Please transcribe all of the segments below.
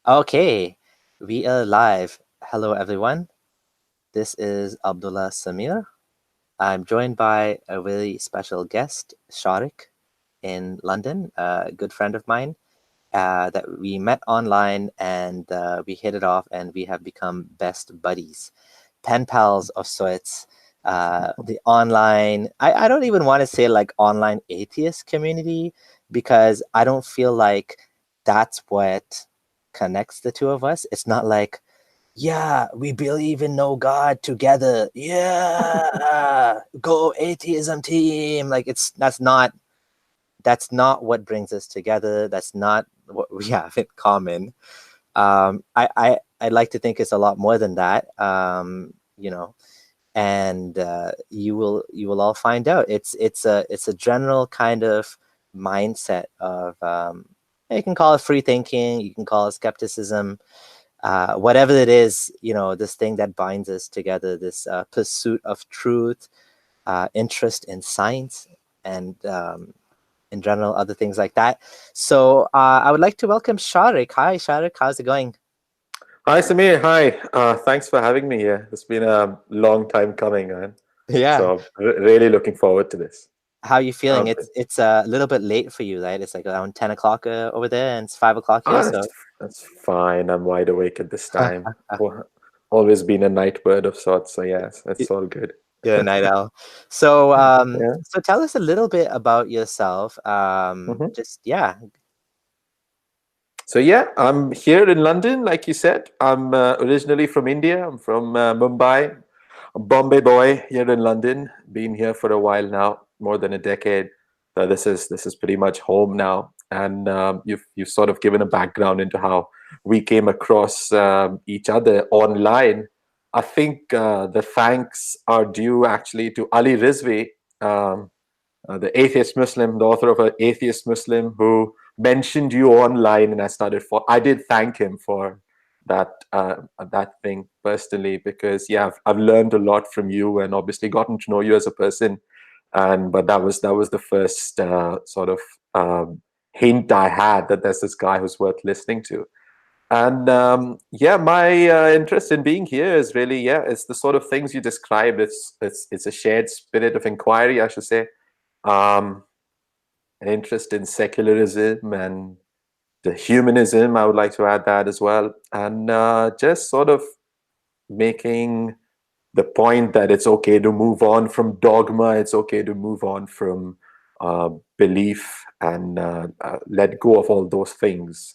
Okay, we are live. Hello, everyone. This is Abdullah Samir. I'm joined by a really special guest, Shariq, in London, a good friend of mine that we met online and we hit it off and we have become best buddies, pen pals of sorts. The online, I don't even want to say like online atheist community because I don't feel like that's what connects the two of us. It's not like, yeah, we believe in no God together. Yeah, go atheism team. Like that's not what brings us together. That's not what we have in common. I'd like to think it's a lot more than that. And you will all find out. It's a general kind of mindset of you can call it free thinking, you can call it skepticism, whatever it is, this thing that binds us together, this pursuit of truth, interest in science, and in general, other things like that. So I would like to welcome Shariq. Hi, Shariq. How's it going? Hi, Samir. Hi. Thanks for having me here. It's been a long time coming, man. Yeah. So really looking forward to this. How are you feeling? Um, It's a little bit late for you, right? It's like around 10 o'clock over there, and it's 5 o'clock here. ah, So that's fine. I'm wide awake at this time. Always been a night bird of sorts. So yes, it's all good. you're a night owl. So Yeah. so tell us a little bit about yourself. Mhm. Just yeah. So yeah, I'm here in London, like you said. I'm originally from India. I'm from Mumbai. A Bombay boy here in London. Been here for a while now, more than a decade. So this is pretty much home now. And you've sort of given a background into how we came across each other online. I think the thanks are due actually to Ali Rizvi, um, the atheist Muslim, the author of an atheist Muslim, who mentioned you online, and I did thank him for that thing personally, because yeah, I've learned a lot from you and obviously gotten to know you as a person. And but that was the first sort of hint I had that there's this guy who's worth listening to. And yeah, my interest in being here is really, yeah, it's the sort of things you described. It's a shared spirit of inquiry, I should say. um, an interest in secularism and the humanism. I would like to add that as well, and just sort of making the point that it's okay to move on from dogma. It's okay to move on from belief and let go of all those things,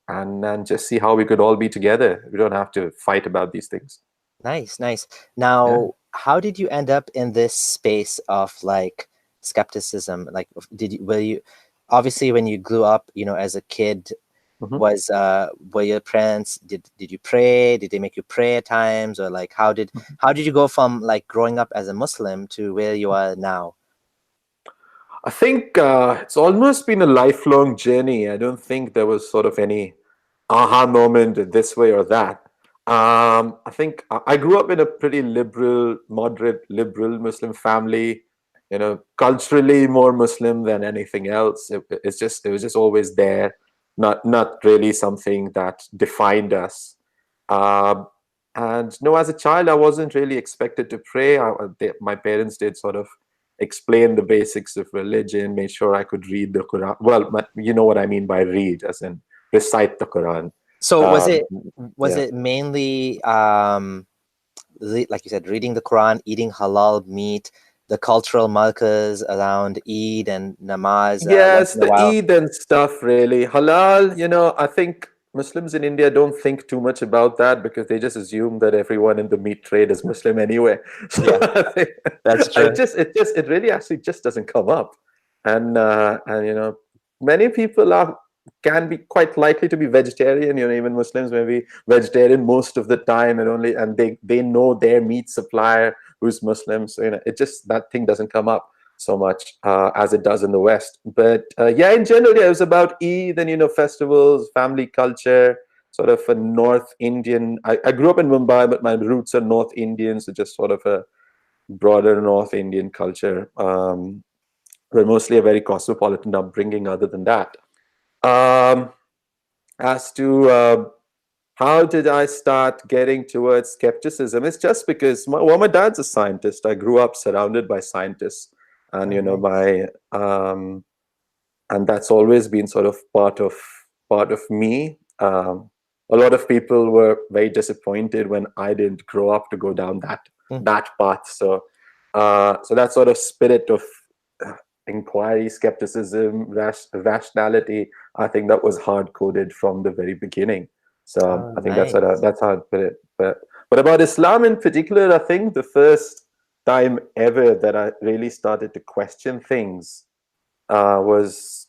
and just see how we could all be together. We don't have to fight about these things. Nice, nice. Yeah. Now, how did you end up in this space of like skepticism? Like, were you obviously when you grew up, as a kid, Mhm. were your parents, did you pray? Did they make you pray at times? Or like how did you go from like growing up as a Muslim to where you are now? I think it's almost been a lifelong journey. I don't think there was sort of any aha moment this way or that. I think I grew up in a pretty liberal, moderate, liberal Muslim family. Culturally more Muslim than anything else. It was just always there, not really something that defined us. Um, and no, as a child, I wasn't really expected to pray. My parents did sort of explain the basics of religion, made sure I could read the Quran. Well, but you know what I mean by read, as in recite the Quran. So was Um, it was yeah. it mainly like you said, reading the Quran, eating halal meat, the cultural markers around Eid and namaz once Yes, in a the while? Eid and stuff, really. Halal, I think Muslims in India don't think too much about that because they just assume that everyone in the meat trade is Muslim anyway. So Yeah, I think that's true. it really actually just doesn't come up. And many people can be quite likely to be vegetarian. Even Muslims may be vegetarian most of the time, and they know their meat supplier who's Muslim. So it just, that thing doesn't come up so much as it does in the West. But yeah, in general, yeah, it was about Eid and festivals, family culture, sort of a North Indian. I grew up in Mumbai, but my roots are North Indian, so just sort of a broader North Indian culture. But mostly a very cosmopolitan upbringing. Other than that, um, as to how did I start getting towards skepticism? It's just because my dad's a scientist. I grew up surrounded by scientists, and Oh, nice. and that's always been sort of part of me. A lot of people were very disappointed when I didn't grow up to go down Mm. that path. So that sort of spirit of uh, inquiry, skepticism, rationality, I think that was hard coded from the very beginning. So Oh, I think nice. that's how I put it. But about Islam in particular, I think the first time ever that I really started to question things was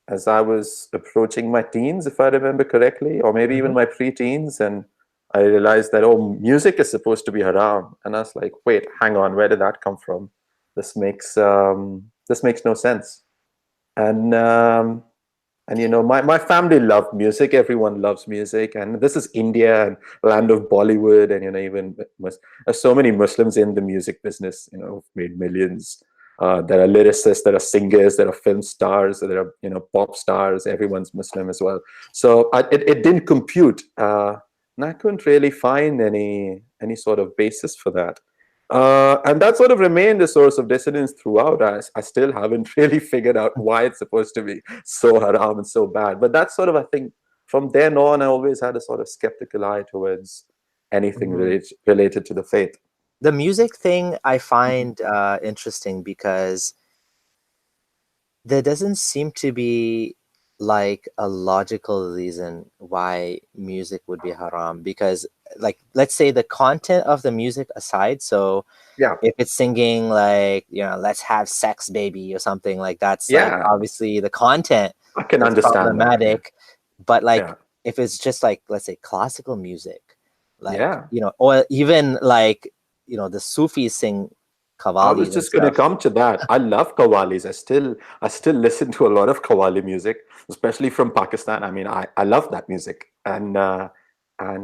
as I was approaching my teens, if I remember correctly, or maybe even Hmm. my pre-teens, and I realized that, oh, music is supposed to be haram, and I was like, wait, hang on, where did that come from? This makes no sense. And my family loved music. Everyone loves music, and this is India and land of Bollywood, and even there's so many Muslims in the music business. Who've made millions. There are lyricists, there are singers, there are film stars, there are pop stars. Everyone's Muslim as well. So it didn't compute, and I couldn't really find any sort of basis for that. And that sort of remained a source of dissonance throughout. I still haven't really figured out why it's supposed to be so haram and so bad. But that's sort of, I think, from then on, I always had a sort of skeptical eye towards anything Hmm. related to the faith. The music thing I Mhm. find interesting because there doesn't seem to be like a logical reason why music would be haram. Because, like, let's say the content of the music aside, so Yeah, if it's singing like, let's have sex, baby, or something like that's like yeah, obviously the content I can is understand that. Yeah, problematic. But like yeah, if it's just like, let's say, classical music, like, yeah. or even like, the Sufis sing I was kavalis and just going to stuff. come to that. I love qawwalis. I still listen to a lot of qawwali music, especially from Pakistan. I mean, I love that music, and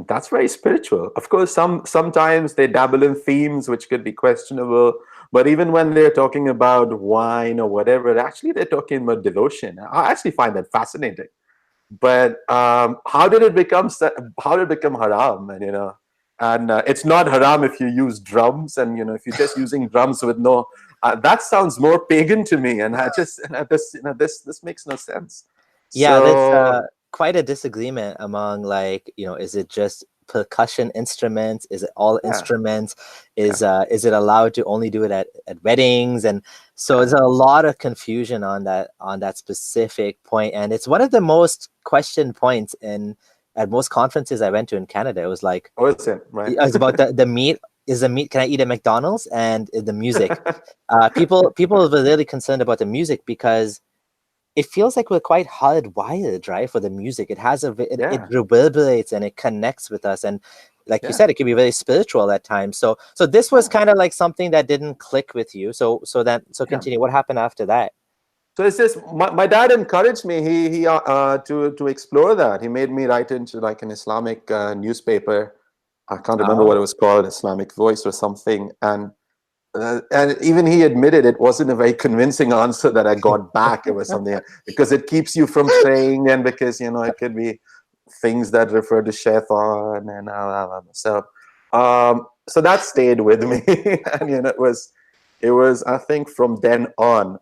that's very spiritual. Of course, sometimes they dabble in themes which could be questionable, but even when they're talking about wine or whatever, actually they're talking about devotion. I actually find that fascinating. But how did it become haram? And it's not haram if you use drums, and if you're just using drums with no. That sounds more pagan to me, and this makes no sense. Yeah, there's So quite a disagreement among, like, is it just percussion instruments? Is it all yeah, instruments? yeah, Is it allowed to only do it at weddings? And so yeah. there's a lot of confusion on that specific point. And it's one of the most questioned points in at most conferences I went to in Canada. It was like, Oh, it's in right. it was about the meat. Is the meat, can I eat at McDonald's? And the music. People were really concerned about the music because it feels like we're quite hardwired, right, for the music. It has it Yeah, reverberates and it connects with us, and like you yeah, said, it can be very spiritual at times. So this was yeah. kind of like something that didn't click with you. So Yeah. continue. What happened after that? So it's just my dad encouraged me. He to explore that. He made me write into like an Islamic newspaper. I can't remember what it Oh, was called, Islamic Voice or something. And even he admitted it wasn't a very convincing answer that I got back. It was something because it keeps you from praying, and because it could be things that refer to shaitan and so that stayed with me, and it was I think from then on.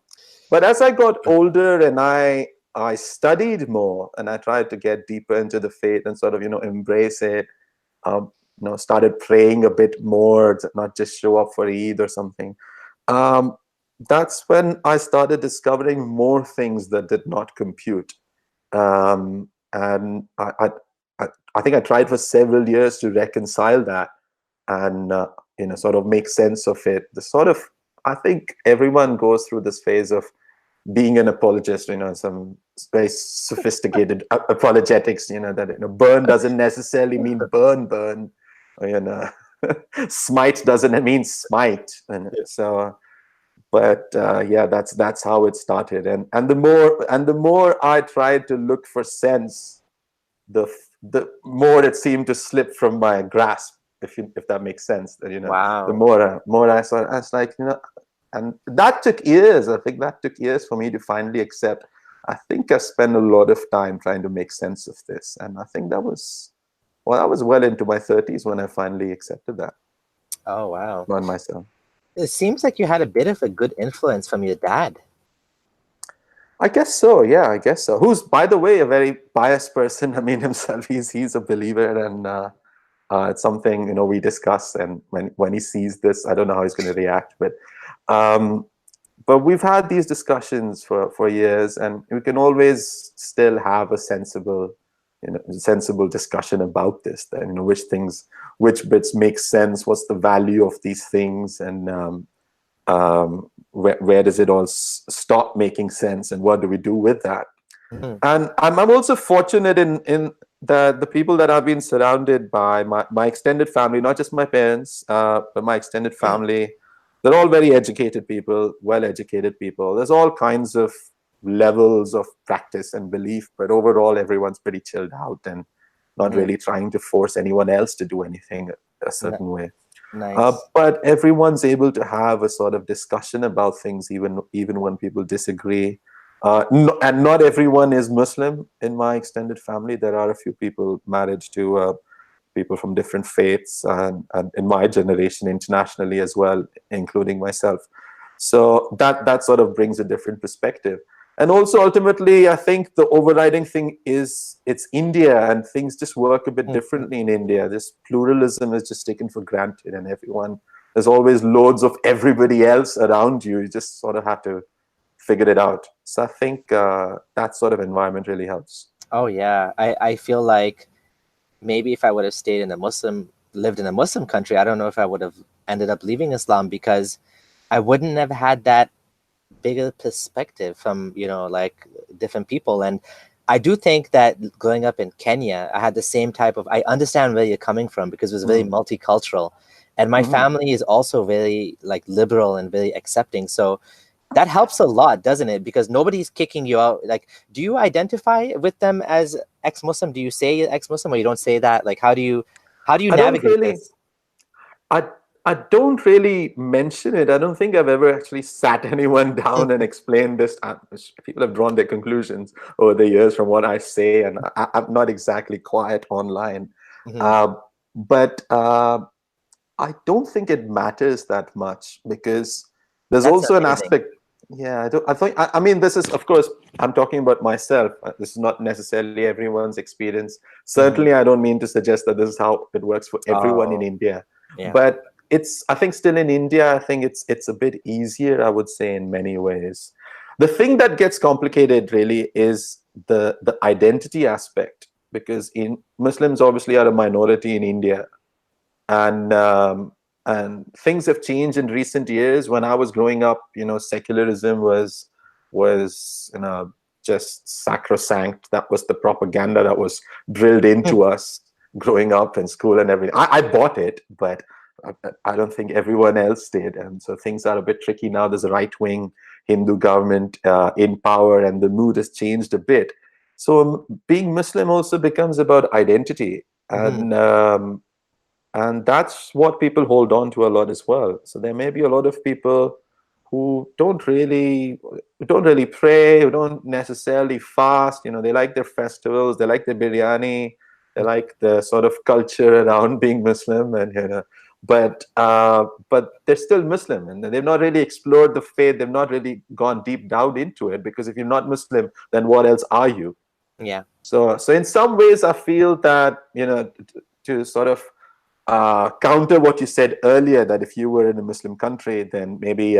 But as I got older and I studied more and I tried to get deeper into the faith and sort of embrace it, started praying a bit more, not just show up for Eid or something. Um, that's when I started discovering more things that did not compute. And I think I tried for several years to reconcile that and sort of make sense of it. The sort of I think everyone goes through this phase of being an apologist, some very sophisticated apologetics, that burn doesn't necessarily mean burn, or, smite doesn't mean smite, and so. But yeah, that's how it started, and the more I tried to look for sense, the more it seemed to slip from my grasp, if that makes sense. That the wow. more I saw, I was like, and that took years. I think that took years for me to finally accept. I think I spent a lot of time trying to make sense of this, and I think that was Well, I was well into my 30s when I finally accepted that Oh, wow. on myself. It seems like you had a bit of a good influence from your dad. I guess so. Yeah, I guess so. Who's, by the way, a very biased person. I mean, himself, he's a believer, and it's something, you know, we discuss. And when he sees this, I don't know how he's going to react, um, but we've had these discussions for years, and we can always still have a sensible discussion about this. That, you know, which bits make sense, what's the value of these things, and where does it all stop making sense, and what do we do with that? Mm-hmm. And I'm also fortunate in that the people that I've been surrounded by, my extended family, not just my parents, but my extended family, they're all very educated people, well-educated people. There's all kinds of levels of practice and belief, but overall, everyone's pretty chilled out and not Mm-hmm. really trying to force anyone else to do anything a certain way. Nice. But everyone's able to have a sort of discussion about things, even when people disagree. And not everyone is Muslim in my extended family. There are a few people married to people from different faiths, and in my generation internationally as well, including myself. So that sort of brings a different perspective. And also, ultimately, I think the overriding thing is it's India, and things just work a bit Mm-hmm. differently in India. This pluralism is just taken for granted, and there's always loads of everybody else around you. You just sort of have to figure it out. So I think that sort of environment really helps. Oh, yeah. I feel like maybe if I would have lived in a Muslim country, I don't know if I would have ended up leaving Islam, because I wouldn't have had that bigger perspective from, like, different people. And I do think that growing up in Kenya, I had the same type of, I understand where you're coming from, because it was very Mm. multicultural. And my Mhm. family is also very, like, liberal and very accepting. So that helps a lot, doesn't it? Because nobody's kicking you out. Like, do you identify with them as ex-Muslim? Do you say you're ex-Muslim, or you don't say that? Like, how do you I don't navigate really. this? I I don't really mention it. I don't think I've ever actually sat anyone down and explained this. People have drawn their conclusions over the years from what I say, and I'm not exactly quiet online. Hmm. Uh, but I don't think it matters that much, because there's That's also an amazing. aspect. Yeah, I don't. I think. I mean, this is, of course, I'm talking about myself. This is not necessarily everyone's experience. Hmm. Certainly, I don't mean to suggest that this is how it works for everyone in Oh, India. yeah. But it's. I think still in India, I think it's a bit easier, I would say, in many ways. The thing that gets complicated really is the identity aspect, because in Muslims obviously are a minority in India, and things have changed in recent years. When I was growing up, secularism was just sacrosanct. That was the propaganda that was drilled into us growing up in school and everything. I bought it, but I don't think everyone else did. And so things are a bit tricky now. There's a right-wing Hindu government in power, and the mood has changed a bit. So being Muslim also becomes about identity, Hmm. and that's what people hold on to a lot as well. So there may be a lot of people who don't really pray, who don't necessarily fast. They like their festivals, they like their biryani, they like the sort of culture around being Muslim, and but they're still Muslim, and they've not really explored the faith. They've not really gone deep down into it, because if you're not Muslim, then what else are you? Yeah. So in some ways, I feel that, to sort of counter what you said earlier, that if you were in a Muslim country, then maybe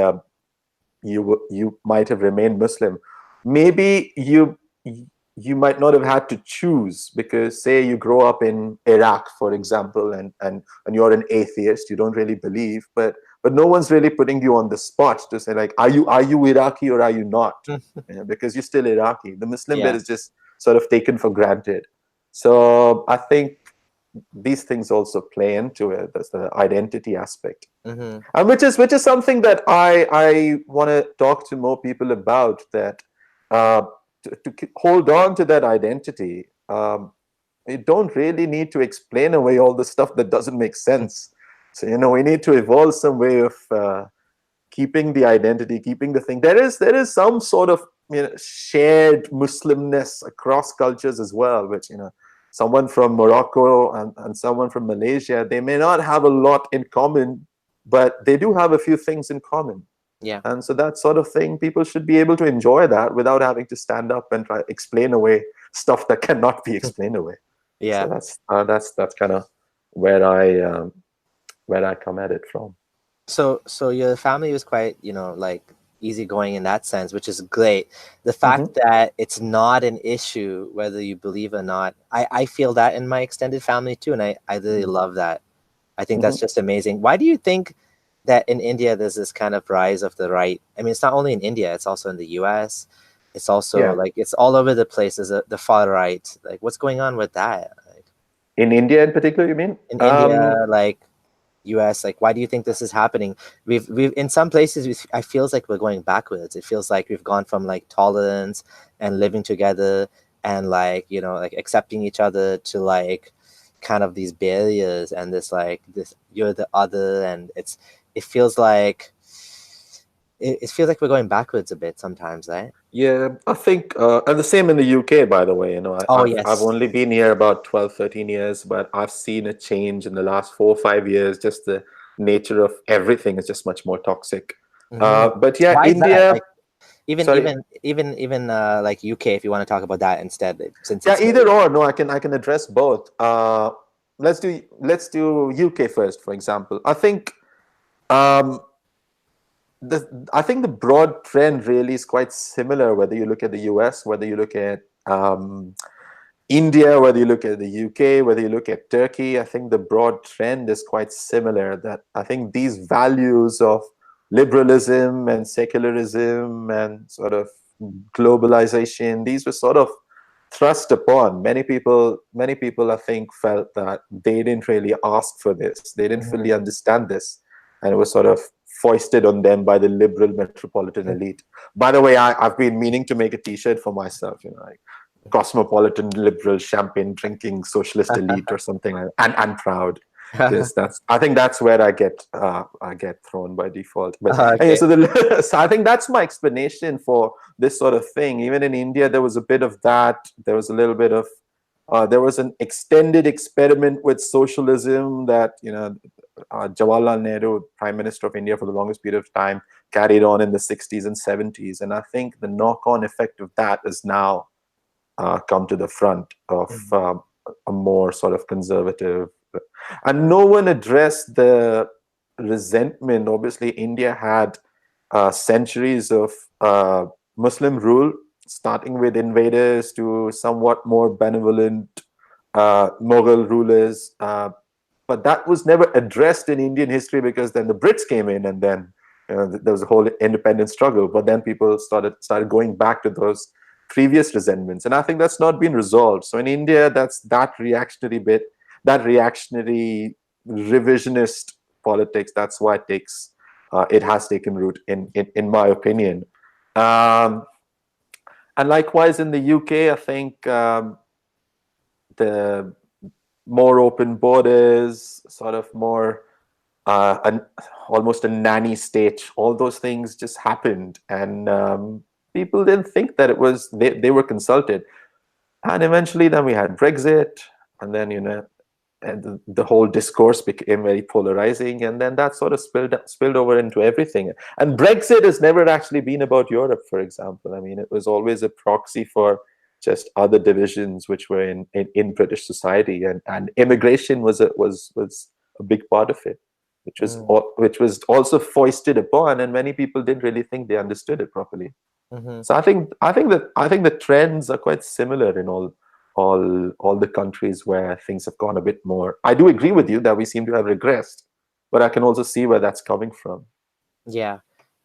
you might have remained Muslim. Maybe you might not have had to choose, because say you grow up in Iraq, for example, and you're an atheist, you don't really believe, but no one's really putting you on the spot to say, like, are you Iraqi or are you not? Because you're still Iraqi. The Muslim bit Yeah. is just sort of taken for granted. So I think these things also play into it. That's the identity aspect, Hmm. and which is something that I want to talk to more people about. That uh, to hold on to that identity. You don't really need to explain away all the stuff that doesn't make sense. So we need to evolve some way of keeping the identity, keeping the thing. There is some sort of shared Muslimness across cultures as well, which someone from Morocco and someone from Malaysia, they may not have a lot in common, but they do have a few things in common. Yeah. And so that sort of thing, people should be able to enjoy that without having to stand up and try to explain away stuff that cannot be explained away. So Yeah. that's kind of where I come at it from. So your family was quite, like easygoing in that sense, which is great. The fact Hmm. that it's not an issue whether you believe or not, I feel that in my extended family too, and I really love that. I think that's Hmm. just amazing. Why do you think that in India there's this kind of rise of the right? I mean, it's not only in India, it's also in the US. It's also Yeah. like it's all over the place. There's the far right. Like, what's going on with that? Like, In India in particular, you mean? in India, like US, like why do you think this is happening? We've in some places I feels like we're going backwards. It feels like we've gone from like tolerance and living together and like, like accepting each other to like kind of these barriers and this you're the other, and it feels like it feels like we're going backwards a bit sometimes, right? Yeah, I think, and the same in the UK, by the way. Oh I've yes. only been here about 12, 13 years, but I've seen a change in the last 4 or 5 years. Just the nature of everything is just much more toxic. Hmm. But yeah, Why is that? India, Like even sorry. even even like UK, if you want to talk about that instead, since Yeah, it's either very. or. No, I can address both. Let's do UK first, for example. Um, I think the broad trend really is quite similar, whether you look at the US, whether you look at India, whether you look at the UK, whether you look at Turkey. I think the broad trend is quite similar. That I think these values of liberalism and secularism and sort of globalization, these were sort of thrust upon many people. I think felt that they didn't really ask for this, they didn't fully Mhm. understand this, and it was sort of foisted on them by the liberal metropolitan elite. By the way, I've been meaning to make a t-shirt for myself, like cosmopolitan liberal champagne drinking socialist elite or something like that. And proud, because I think that's where I get thrown by default. But anyway, Okay. so I think that's my explanation for this sort of thing. Even in India, there was a bit of that. There was a little bit of there was an extended experiment with socialism that Jawaharlal Nehru, Prime Minister of India for the longest period of time, carried on in the 60s and 70s. And I think the knock-on effect of that is now come to the front of Mhm. a more sort of conservative. And no one addressed the resentment. Obviously, India had centuries of Muslim rule, starting with invaders to somewhat more benevolent Mughal rulers. But that was never addressed in Indian history, because then the Brits came in, and then there was a whole independence struggle. But then people started going back to those previous resentments, and I think that's not been resolved. So in India, that's that reactionary bit, that reactionary revisionist politics. That's why it has taken root in my opinion. Um, and likewise in the UK, I think the more open borders, sort of more almost a nanny state. All those things just happened, and people didn't think that they were consulted. And eventually, then we had Brexit, and then and the whole discourse became very polarizing, and then that sort of spilled over into everything. And Brexit has never actually been about Europe, for example. I mean, it was always a proxy for just other divisions which were in British society, and immigration was a big part of it, Mm. which was also foisted upon, and many people didn't really think they understood it properly. Mhm. So I think the trends are quite similar in all the countries where things have gone a bit more. I do agree with you that we seem to have regressed, but I can also see where that's coming from. Yeah.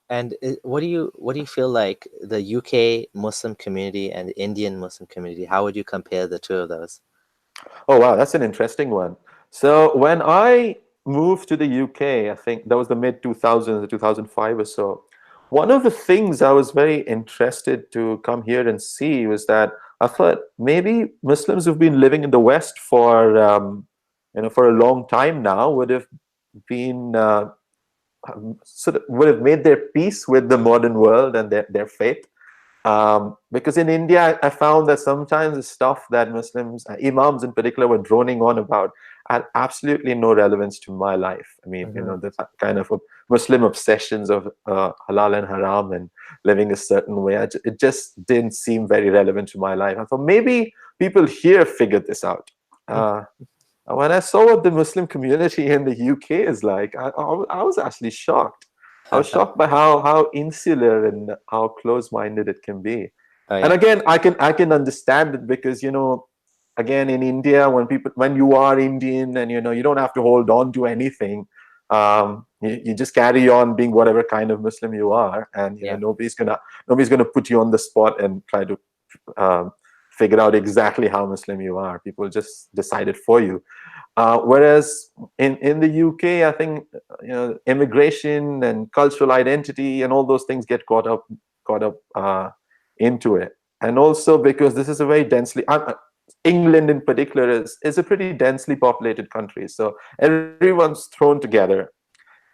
And what do you feel like the UK Muslim community and the Indian Muslim community? How would you compare the two of those? Oh wow, that's an interesting one. So when I moved to the UK, I think that was the mid 2000s, 2005 or so. One of the things I was very interested to come here and see was that I thought maybe Muslims who've been living in the West for a long time now would have been sort of would have made their peace with the modern world and their faith. Because in India, I found that sometimes the stuff that Muslims, imams in particular, were droning on about had absolutely no relevance to my life. I mean, Mm-hmm. the kind of Muslim obsessions of halal and haram and living a certain way, it just didn't seem very relevant to my life. I thought maybe people here figured this out. When I saw what the Muslim community in the UK is like, I was actually shocked. I was shocked by how insular and how close-minded it can be. Oh And yeah. again, I can understand it because again in India, when you are Indian and you don't have to hold on to anything, you just carry on being whatever kind of Muslim you are, and Yeah. nobody's gonna put you on the spot and try to um, figure out exactly how Muslim you are. People just decide it for you. Whereas in the UK, I think immigration and cultural identity and all those things get caught up into it, and also because this is a very densely England in particular is a pretty densely populated country, so everyone's thrown together,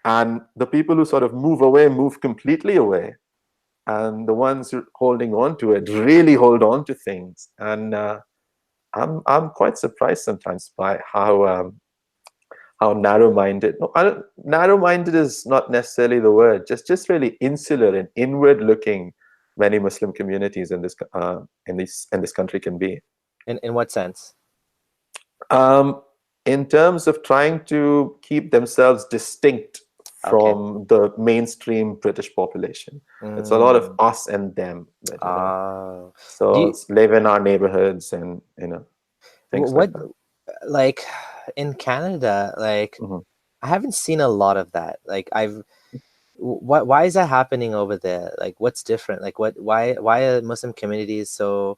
and the people who sort of move completely away, and the ones who are holding on to it really hold on to things, and I'm quite surprised sometimes by how narrow-minded. No, narrow-minded is not necessarily the word. Just really insular and inward-looking many Muslim communities in this country can be. In what sense? Um, in terms of trying to keep themselves distinct Okay. from the mainstream British population. It's a lot of Mm. us and them, Oh. Do so you, it's live in our neighborhoods and things like what that. like in Canada, like Mhm. I haven't seen a lot of that. Like why is that happening over there? Like what's different? Like why are Muslim communities so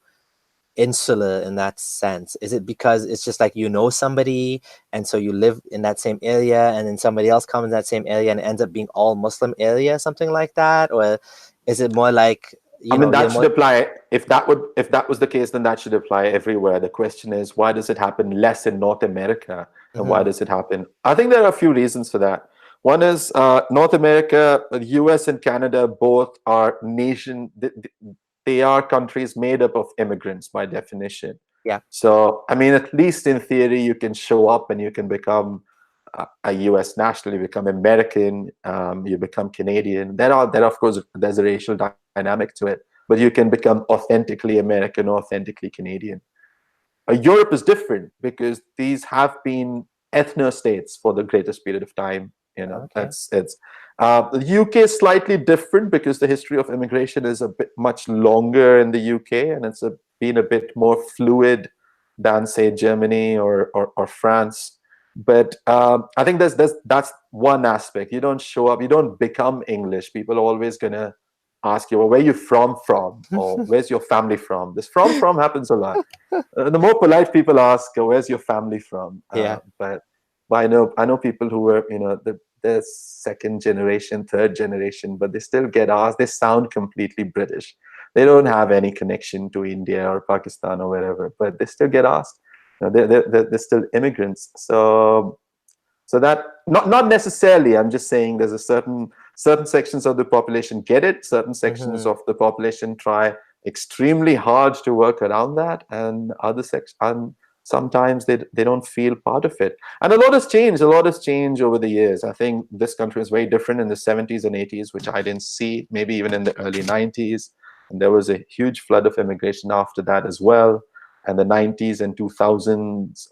insular in that sense? Is it because it's just like somebody and so you live in that same area and then somebody else comes in that same area and it ends up being all Muslim area, something like that? Or is it more like, I mean, you're that should more apply. If that was the case, then that should apply everywhere. The question is, why does it happen less in North America, and why Mhm. does it happen? I think there are a few reasons for that. One is North America, the US and Canada both are they are countries made up of immigrants by definition. Yeah. So, I mean, at least in theory, you can show up and you can become a US national, you become American, you become Canadian. There, of course, there's a racial dynamic to it, but you can become authentically American or authentically Canadian. Europe is different because these have been ethno-states for the greatest period of time. Okay. That's it's the UK is slightly different because the history of immigration is a bit much longer in the UK, and been a bit more fluid than say Germany or France. But I think that's one aspect. You don't show up, you don't become English. People are always gonna ask you, well, where you from, or where's your family from? This from happens a lot. The more polite people ask, "Where's your family from?" Yeah. But I know people who are the second generation, third generation, but they still get asked. They sound completely British. They don't have any connection to India or Pakistan or wherever, but they still get asked. They're still immigrants. So that not necessarily. I'm just saying there's a certain sections of the population get it. Certain sections Hmm. of the population try extremely hard to work around that, and sometimes they don't feel part of it. And a lot has changed. A lot has changed over the years. I think this country was very different in the 70s and 80s, which I didn't see. Maybe even in the early 90s, and there was a huge flood of immigration after that as well. And the 90s and 2000s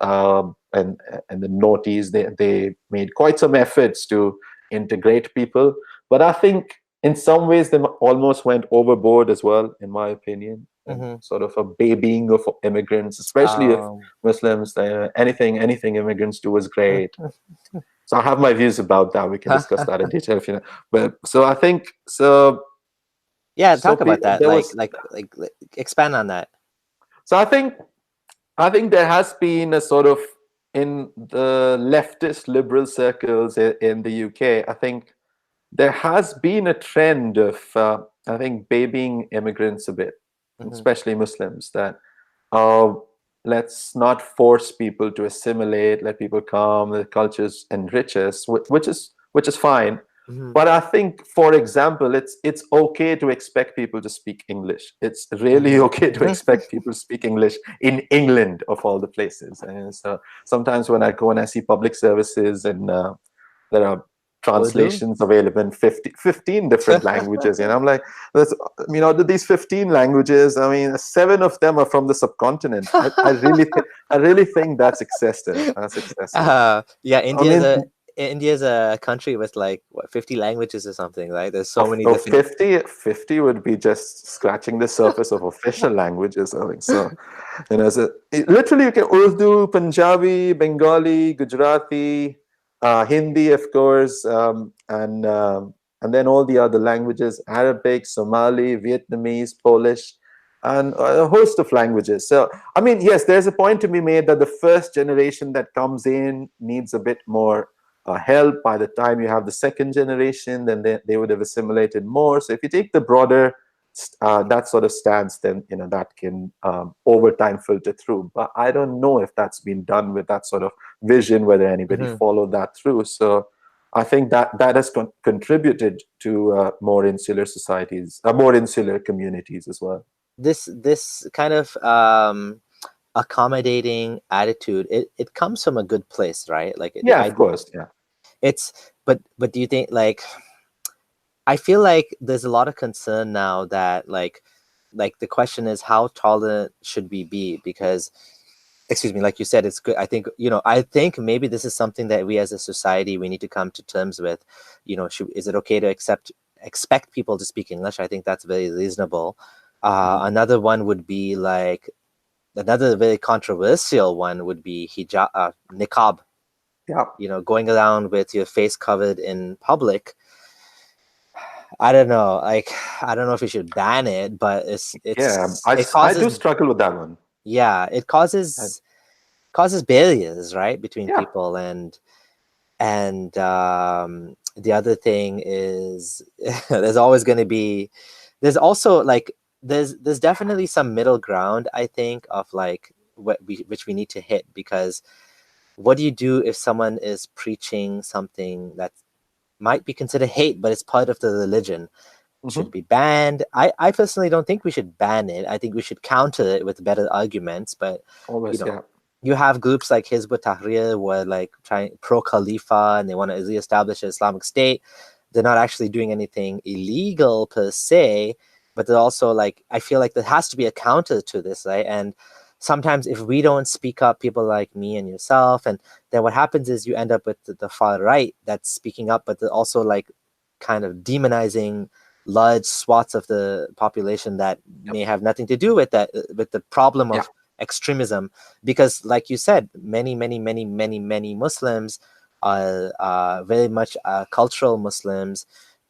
and the noughties, they made quite some efforts to integrate people. But I think in some ways they almost went overboard as well, in my opinion, and Hmm. sort of a babying of immigrants, especially if Um, Muslims, anything immigrants do is great. So I have my views about that. We can discuss that in detail if you know. But so I think so. yeah, So talk about that. there was. Like expand on that. So I think there has been a sort of in the leftist liberal circles in the UK. I think there has been a trend of I think babying immigrants a bit, Hmm. especially Muslims. That uh, let's not force people to assimilate. Let people come. The cultures enrich us, which is fine. Mhm. But I think, for example, it's okay to expect people to speak English. It's really Mhm. okay to expect people to speak English in England, of all the places. And so sometimes when I go and I see public services, and there are Urdu? translations available in 15 different languages, and I'm like, that's, out of these 15 languages, I mean, 7 of them are from the subcontinent. I really think that's excessive. That's excessive. Yeah, I mean, India's a country with like what, 50 languages or something, right? There's so many of different. 50 would be just scratching the surface of official languages, I think. So, literally you can Urdu, Punjabi, Bengali, Gujarati, Hindi, of course, and then all the other languages: Arabic, Somali, Vietnamese, Polish, and a host of languages. So, I mean, yes, there's a point to be made that the first generation that comes in needs a bit more help. By the time you have the second generation, then they would have assimilated more. So if you take the broader that sort of stance, then that can over time filter through. But I don't know if that's been done with that sort of vision, whether anybody Mhm. followed that through. So I think that has contributed to more insular societies, more insular communities as well. This kind of accommodating attitude, it comes from a good place, right? Like the Yeah, of idea, course. Yeah. but do you think, like, I feel like there's a lot of concern now that like the question is, how tolerant should we be? Because, excuse me, like you said, it's good. I think, I think maybe this is something that we as a society, we need to come to terms with. Is it okay to expect people to speak English? I think that's very reasonable. Mhm. Another one would be like, another very controversial one would be hijab, niqab. Yeah. Going around with your face covered in public. I don't know. Like, I don't know if we should ban it, but Yeah. it I causes, do struggle with that one. yeah, it I, causes barriers, right, between yeah. people. And the other thing is, there's always going to be, there's also like, there's definitely some middle ground, I think, of like which we need to hit, because what do you do if someone is preaching something that might be considered hate, but it's part of the religion? Should Hmm. it be banned? I personally don't think we should ban it. I think we should counter it with better arguments. But you Always. know, Yeah. you have groups like Hizb ut-Tahrir who are like trying pro Khalifa, and they want to reestablish an Islamic State. They're not actually doing anything illegal per se, but they're also like, I feel like there has to be a counter to this, right? And sometimes if we don't speak up, people like me and yourself, and then what happens is you end up with the far right that's speaking up, but they're also like kind of demonizing large swaths of the population that Yep. may have nothing to do with that, with the problem Yeah. of extremism. Because like you said, many Muslims are very much cultural Muslims.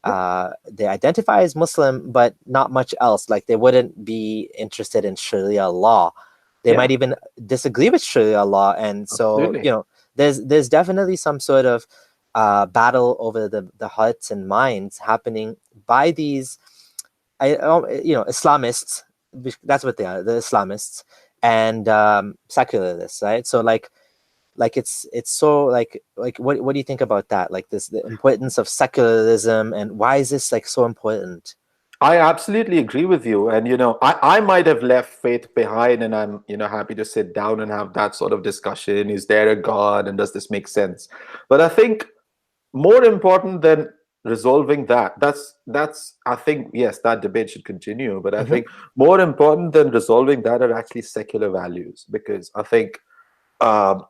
Yep. They identify as Muslim, but not much else. Like, they wouldn't be interested in Sharia law. They Yeah. might even disagree with Sharia law. And so, Absolutely. there's definitely some sort of battle over the hearts and minds happening by these, Islamists. That's what they are, the Islamists, and secularists, right? So like it's so like what do you think about that? Like, this, the importance of secularism, and why is this like so important? I absolutely agree with you. And, I might have left faith behind, and I'm, happy to sit down and have that sort of discussion. Is there a God, and does this make sense? But I think more important than resolving that's I think, yes, that debate should continue. But I Mm-hmm. think more important than resolving that are actually secular values, because I think um,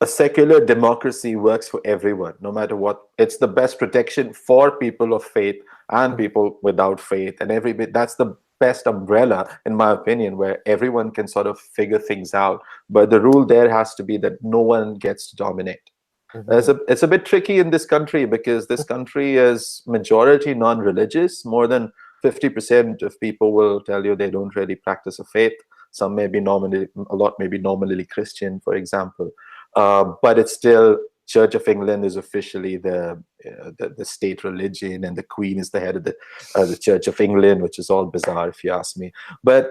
a secular democracy works for everyone, no matter what. It's the best protection for people of faith and people without faith, and every bit. That's the best umbrella, in my opinion, where everyone can sort of figure things out. But the rule there has to be that no one gets to dominate. Mm-hmm. It's a bit tricky in this country, because this country is majority non-religious. More than 50% of people will tell you they don't really practice a faith. Some may be nominally, a lot may be nominally Christian, for example. But it's still, Church of England is officially the state religion, and the Queen is the head of the Church of England, which is all bizarre if you ask me. But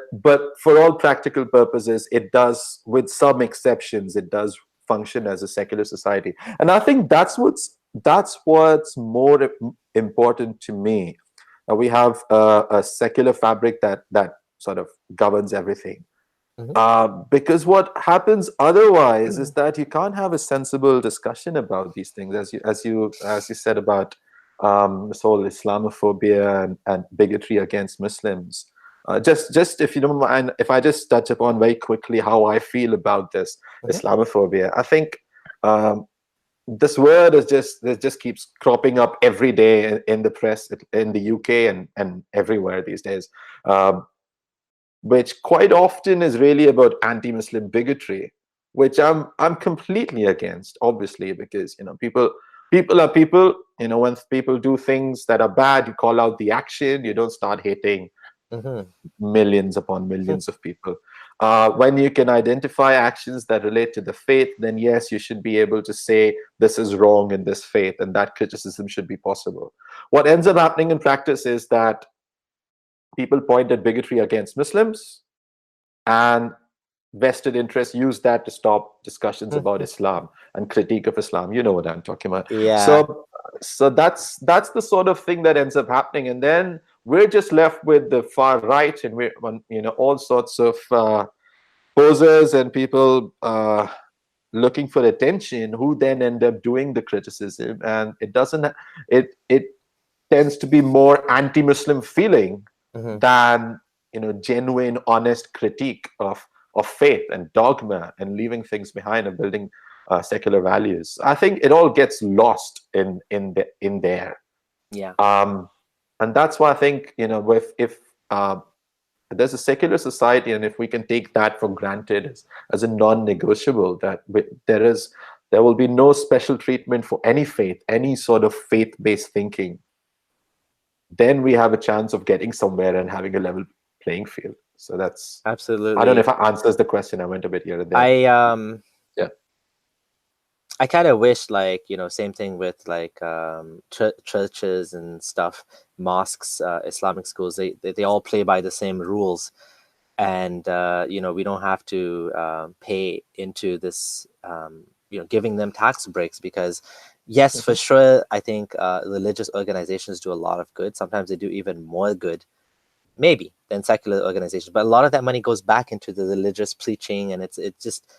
for all practical purposes, it does, with some exceptions, it does function as a secular society. And I think that's what's that's what's more important to me. We have a secular fabric that sort of governs everything. Mm-hmm. Because what happens otherwise is that you can't have a sensible discussion about these things, as you said about this whole Islamophobia and bigotry against Muslims. Just if you don't mind, if I just touch upon very quickly how I feel about this Mm-hmm. Islamophobia, I think um, this word is just it just keeps cropping up every day in the press in the UK and everywhere these days. Um, which quite often is really about anti-Muslim bigotry, which I'm completely against, obviously, because people are people. When people do things that are bad, you call out the action. You don't start hating Mm-hmm. millions upon millions of people. When you can identify actions that relate to the faith, then yes, you should be able to say this is wrong in this faith, and that criticism should be possible. What ends up happening in practice is that people point at bigotry against Muslims, and vested interests use that to stop discussions about Islam and critique of Islam. You know what I'm talking about. Yeah. So that's the sort of thing that ends up happening, and then we're just left with the far right, and we're all sorts of posers and people looking for attention, who then end up doing the criticism, and it tends to be more anti-Muslim feeling Mm-hmm. than genuine, honest critique of faith and dogma and leaving things behind and building secular values. I think it all gets lost in there, Yeah. and that's why I think if there's a secular society, and if we can take that for granted as a non-negotiable, that there will be no special treatment for any faith, any sort of faith-based thinking, then we have a chance of getting somewhere and having a level playing field. So I don't know Absolutely. if that answers the question. I went a bit here and there. I Yeah. I kind of wish, like, same thing with like churches and stuff, mosques, Islamic schools. They all play by the same rules, and we don't have to pay into this. Giving them tax breaks, because yes, for sure, I think religious organizations do a lot of good. Sometimes they do even more good, maybe, than secular organizations. But a lot of that money goes back into the religious preaching, and it just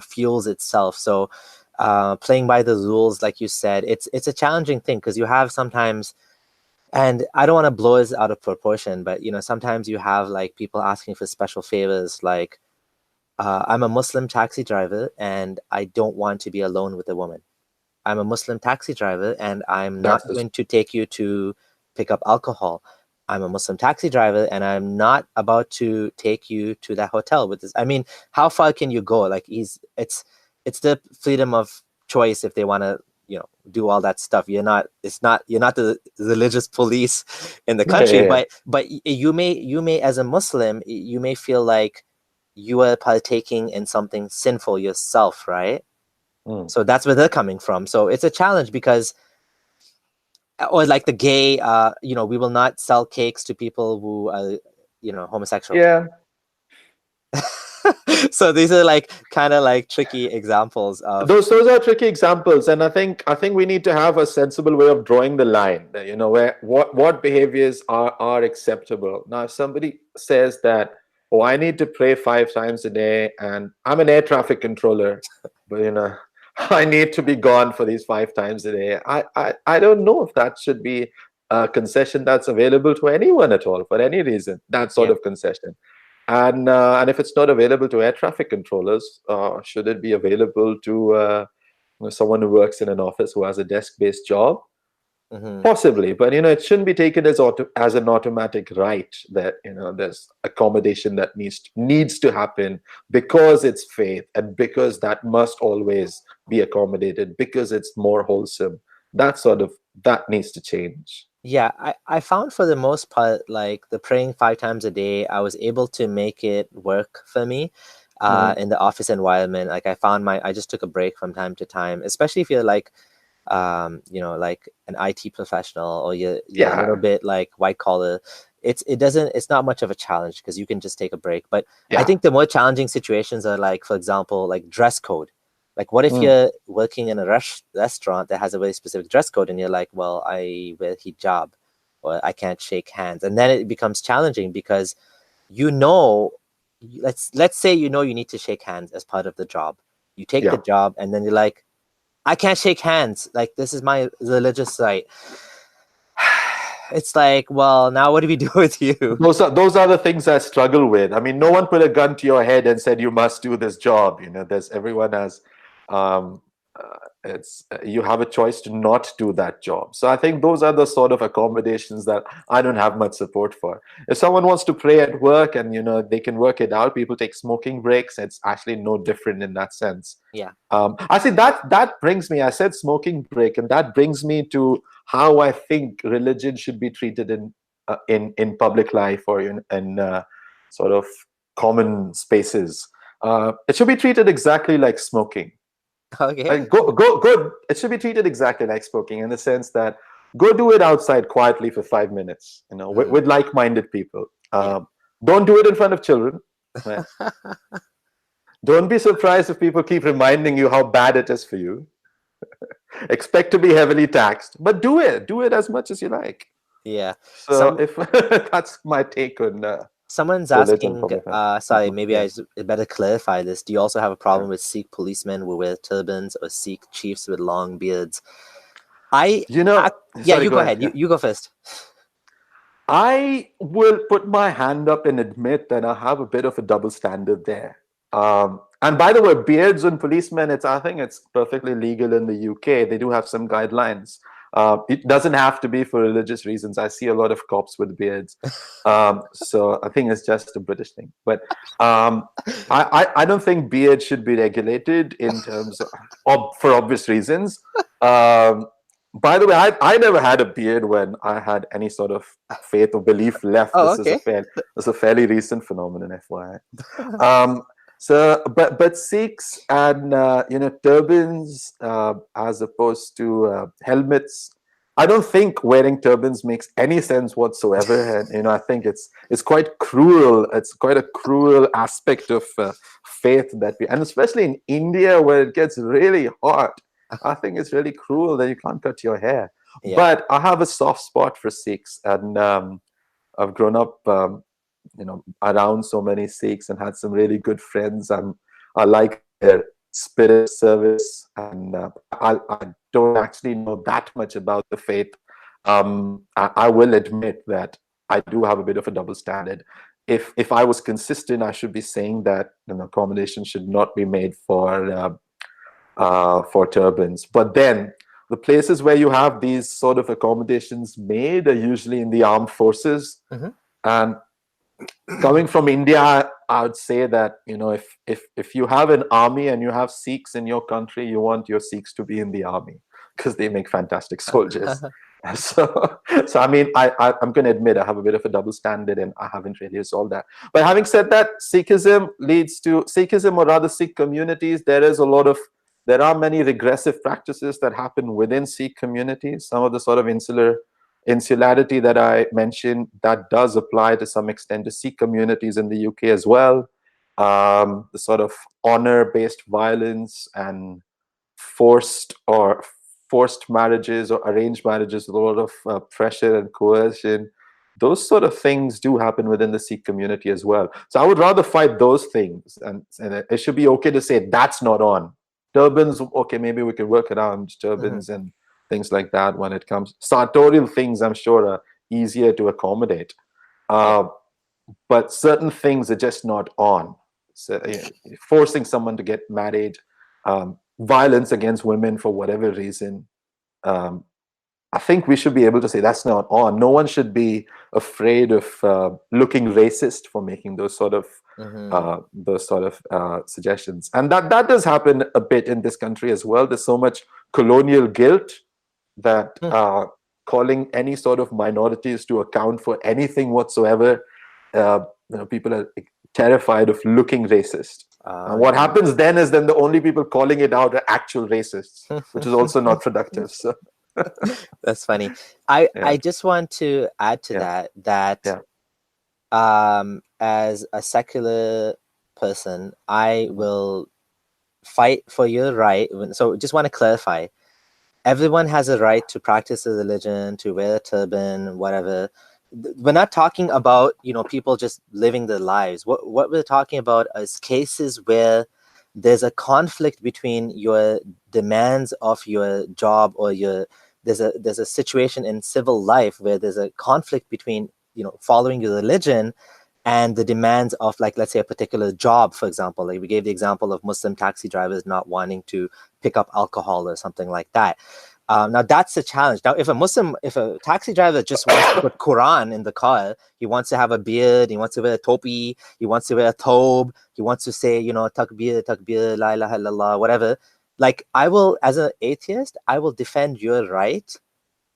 fuels itself. So playing by the rules, like you said, it's a challenging thing, because you have sometimes, and I don't want to blow this out of proportion, but sometimes you have like people asking for special favors, like I'm a Muslim taxi driver and I don't want to be alone with a woman. I'm a Muslim taxi driver and I'm not That's the going to take you to pick up alcohol. I'm a Muslim taxi driver and I'm not about to take you to that hotel with this. I mean, how far can you go? Like it's the freedom of choice if they want to, do all that stuff. You're not the religious police in the country, yeah. but you may as a Muslim, you may feel like you are partaking in something sinful yourself, right? Mm. So that's where they're coming from. So it's a challenge, because, or like the gay, we will not sell cakes to people who are, homosexual. Yeah. So these are like kind of like tricky examples of. Those are tricky examples, and I think we need to have a sensible way of drawing the line. Where what behaviors are acceptable. Now, if somebody says that, oh, I need to pray 5 times a day, and I'm an air traffic controller, but I need to be gone for these 5 times a day. I don't know if that should be a concession that's available to anyone at all for any reason. That sort Yeah. of concession. And if it's not available to air traffic controllers, should it be available to someone who works in an office who has a desk-based job? Mm-hmm. Possibly, but it shouldn't be taken as an automatic right that there's accommodation that needs to happen because it's faith, and because that must always be accommodated because it's more wholesome. That needs to change. Yeah, I found for the most part, like the praying 5 times a day, I was able to make it work for me in the office environment. Like I just took a break from time to time, especially if you're like, like an IT professional, or you're a little Yeah, bit like white collar. It's not much of a challenge, because you can just take a break. But I yeah, think the more challenging situations are, like, for example, like dress code. Like, what if you're working in a restaurant that has a very specific dress code, and you're like, well, I wear hijab, or I can't shake hands, and then it becomes challenging because, you know, let's say you know you need to shake hands as part of the job. You take the job, and then you're like, I can't shake hands. Like, this is my religious right. It's like, well, now what do we do with you? Those are the things I struggle with. I mean, no one put a gun to your head and said you must do this job. You know, everyone has you have a choice to not do that job. So I think those are the sort of accommodations that I don't have much support for. If someone wants to pray at work and, you know, they can work it out, people take smoking breaks, it's actually no different in that sense. Yeah. I see that brings me, I said smoking break, and that brings me to how I think religion should be treated in public life or in sort of common spaces. It should be treated exactly like smoking. Okay. Like, go. It should be treated exactly like smoking, in the sense that go do it outside quietly for 5 minutes, you know, with like-minded people. Don't do it in front of children. Right? Don't be surprised if people keep reminding you how bad it is for you. Expect to be heavily taxed, but do it as much as you like. Yeah. So if that's my take on someone's religion, asking, sorry, maybe I better clarify this. Do you also have a problem with Sikh policemen who wear turbans or Sikh chiefs with long beards? You go ahead. You go first. I will put my hand up and admit that I have a bit of a double standard there. And by the way, beards and policemen, I think it's perfectly legal in the UK. They do have some guidelines. It doesn't have to be for religious reasons. I see a lot of cops with beards. So I think it's just a British thing. But I don't think beards should be regulated in terms of for obvious reasons. By the way, I never had a beard when I had any sort of faith or belief left. Oh, this is a fairly recent phenomenon, FYI. But Sikhs and turbans as opposed to helmets, I don't think wearing turbans makes any sense whatsoever. And I think it's quite cruel. It's quite a cruel aspect of faith and especially in India where it gets really hot. I think it's really cruel that you can't cut your hair. Yeah. But I have a soft spot for Sikhs, and I've grown up around so many Sikhs and had some really good friends. I like their spirit service, and I don't actually know that much about the faith. I will admit that I do have a bit of a double standard. If I was consistent, I should be saying that accommodation should not be made for turbans. But then the places where you have these sort of accommodations made are usually in the armed forces. And coming from India, I would say that if you have an army and you have Sikhs in your country, you want your Sikhs to be in the army because they make fantastic soldiers. So I mean, I'm going to admit I have a bit of a double standard and I haven't really resolved that. But having said that, Sikhism or rather Sikh communities, there are many regressive practices that happen within Sikh communities. Some of the sort of insularity that I mentioned, that does apply to some extent to Sikh communities in the UK as well. The sort of honor-based violence and forced marriages or arranged marriages with a lot of pressure and coercion. Those sort of things do happen within the Sikh community as well. So I would rather fight those things, and it should be okay to say that's not on. Turbans, okay, maybe we can work around turbans and things like that when it comes. Sartorial things, I'm sure, are easier to accommodate. But certain things are just not on. So, forcing someone to get married, violence against women for whatever reason, I think we should be able to say that's not on. No one should be afraid of looking racist for making those sort of suggestions. And that does happen a bit in this country as well. There's so much colonial guilt that calling any sort of minorities to account for anything whatsoever, people are terrified of looking racist. And what happens then is the only people calling it out are actual racists, which is also not productive. So that's funny. I just want to add to that as a secular person, I will fight for your right. So just want to clarify, everyone has a right to practice a religion, to wear a turban, whatever. We're not talking about, people just living their lives. What we're talking about is cases where there's a conflict between your demands of your job, or there's a situation in civil life where there's a conflict between, following your religion and the demands of, like, let's say a particular job, for example. Like we gave the example of Muslim taxi drivers not wanting to pick up alcohol or something like that. Now that's a challenge. Now, if a taxi driver just wants to put Quran in the car, he wants to have a beard, he wants to wear a topi, he wants to wear a thobe, he wants to say, takbir, takbir, la ilaha illallah, whatever. Like, as an atheist, I will defend your right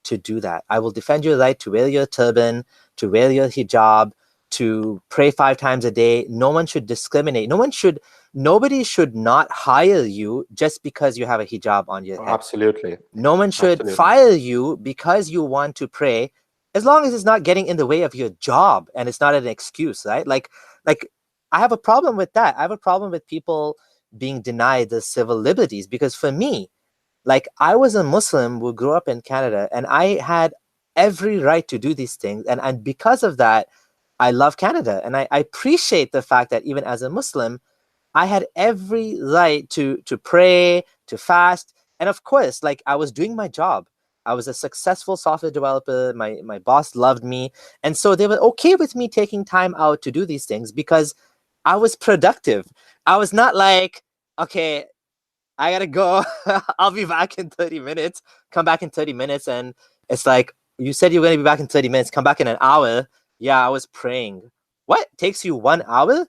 to do that. I will defend your right to wear your turban, to wear your hijab, to pray 5 times a day. No one should discriminate. Nobody should not hire you just because you have a hijab on your head. Absolutely. No one should fire you because you want to pray, as long as it's not getting in the way of your job and it's not an excuse, right? Like I have a problem with that. I have a problem with people being denied the civil liberties, because for me, like, I was a Muslim who grew up in Canada, and I had every right to do these things. And because of that, I love Canada. And I appreciate the fact that even as a Muslim, I had every right to pray, to fast. And of course, like, I was doing my job. I was a successful software developer. My boss loved me. And so they were okay with me taking time out to do these things because I was productive. I was not like, okay, I gotta go. I'll be back in 30 minutes. Come back in 30 minutes. And it's like, you said you were going to be back in 30 minutes. Come back in an hour. Yeah, I was praying. What? Takes you 1 hour?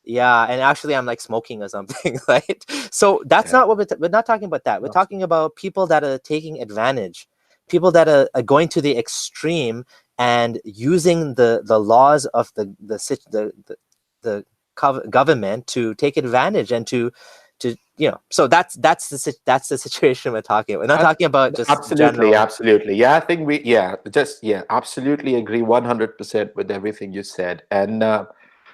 Yeah, and actually I'm like smoking or something, right? So that's not what we're not talking about that. We're talking about people that are taking advantage, people that are going to the extreme and using the laws of the government to take advantage and to so that's the situation we're talking about. We're not talking about just absolutely general. Absolutely, yeah. I think absolutely agree 100% with everything you said. And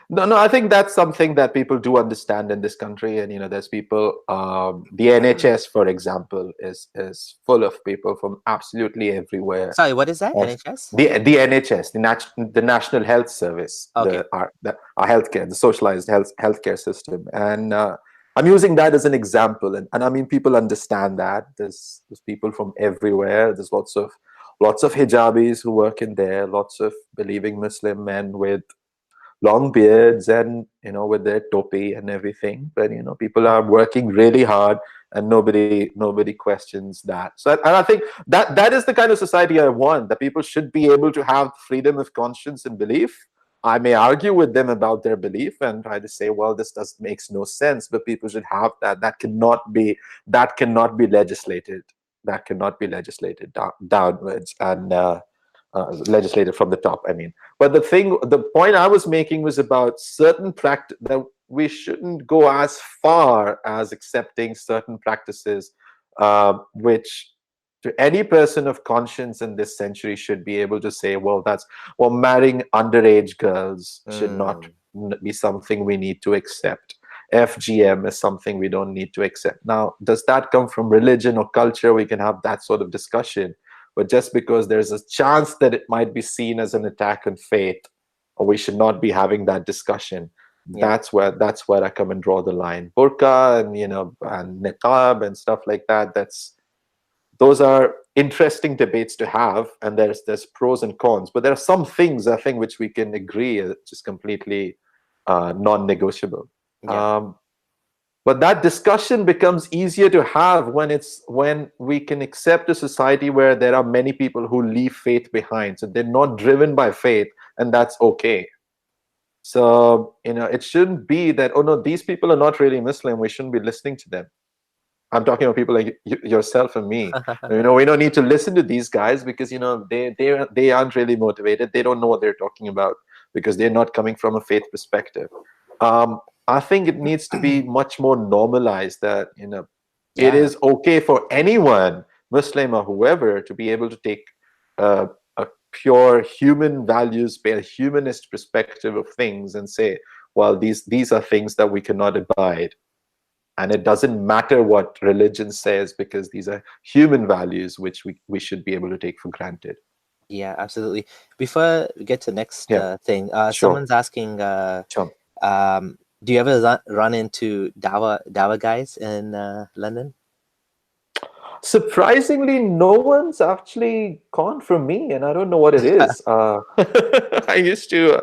no, I think that's something that people do understand in this country. And there's people, the NHS, for example, is full of people from absolutely everywhere. Sorry, what is that? NHS? The NHS, the National Health Service, Okay. our healthcare, the socialized healthcare system. And I'm using that as an example, and I mean, people understand that there's people from everywhere. There's lots of hijabis who work in there, lots of believing Muslim men with long beards and with their topi and everything. But people are working really hard, and nobody questions that. So and I think that is the kind of society I want, that people should be able to have freedom of conscience and belief. I may argue with them about their belief and try to say, well, this makes no sense, but people should have that. That cannot be legislated. That cannot be legislated downwards and legislated from the top, I mean. But the point I was making was about certain practice, that we shouldn't go as far as accepting certain practices, which to any person of conscience in this century should be able to say, well, marrying underage girls should not be something we need to accept. FGM is something we don't need to accept. Now, does that come from religion or culture? We can have that sort of discussion. But just because there's a chance that it might be seen as an attack on faith, or we should not be having that discussion. Yeah. That's where I come and draw the line. Burqa and and niqab and stuff like that. Those are interesting debates to have, and there's pros and cons. But there are some things, I think, which we can agree is just completely non-negotiable. Yeah. But that discussion becomes easier to have when we can accept a society where there are many people who leave faith behind. So they're not driven by faith, and that's okay. So, it shouldn't be that, oh no, these people are not really Muslim, we shouldn't be listening to them. I'm talking about people like yourself and me. We don't need to listen to these guys because, they aren't really motivated. They don't know what they're talking about because they're not coming from a faith perspective. I think it needs to be much more normalized that, it is okay for anyone, Muslim or whoever, to be able to take a pure human values-based, humanist perspective of things and say, well, these are things that we cannot abide. And it doesn't matter what religion says, because these are human values which we should be able to take for granted. Yeah, absolutely. Before we get to next Yeah, thing, sure. someone's asking, Sure. do you ever run into Dawah guys in London? Surprisingly, no one's actually gone from me, and I don't know what it is. I used to.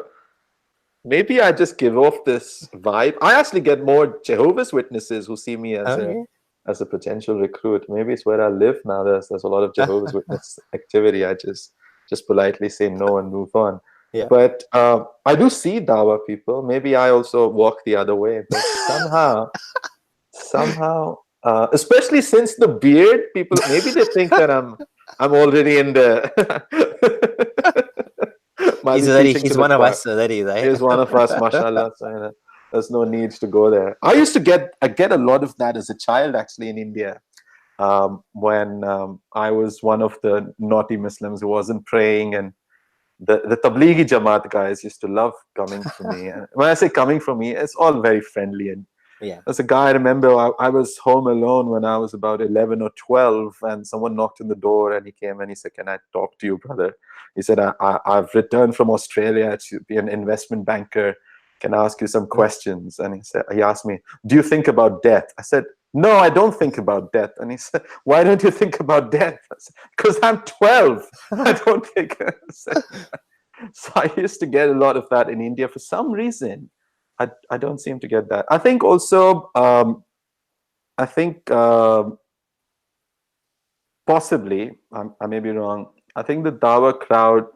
Maybe I just give off this vibe. I actually get more Jehovah's Witnesses who see me Okay. as a potential recruit. Maybe it's where I live now. There's a lot of Jehovah's Witness activity. I just politely say no and move on. Yeah. But I do see Dawah people. Maybe I also walk the other way. But somehow, especially since the beard, people maybe they think that I'm already in the. Might be preaching to He's the one of choir. us already, right? He's one of us, mashallah. So, there's no need to go there. I get a lot of that as a child, actually, in India. When I was one of the naughty Muslims who wasn't praying, and the Tablighi Jamaat guys used to love coming for me. And when I say coming for me, it's all very friendly. And Yeah. as a guy, I remember I was home alone when I was about 11 or 12, and someone knocked on the door, and he came and he said, "Can I talk to you, brother?" He said, I've returned from Australia to be an investment banker. Can I ask you some questions? And he asked me, "Do you think about death?" I said, "No, I don't think about death." And he said, "Why don't you think about death?" I said, "Because I'm 12. I don't think." So I used to get a lot of that in India for some reason. I don't seem to get that. I think also, possibly, I may be wrong. I think the Dawah crowd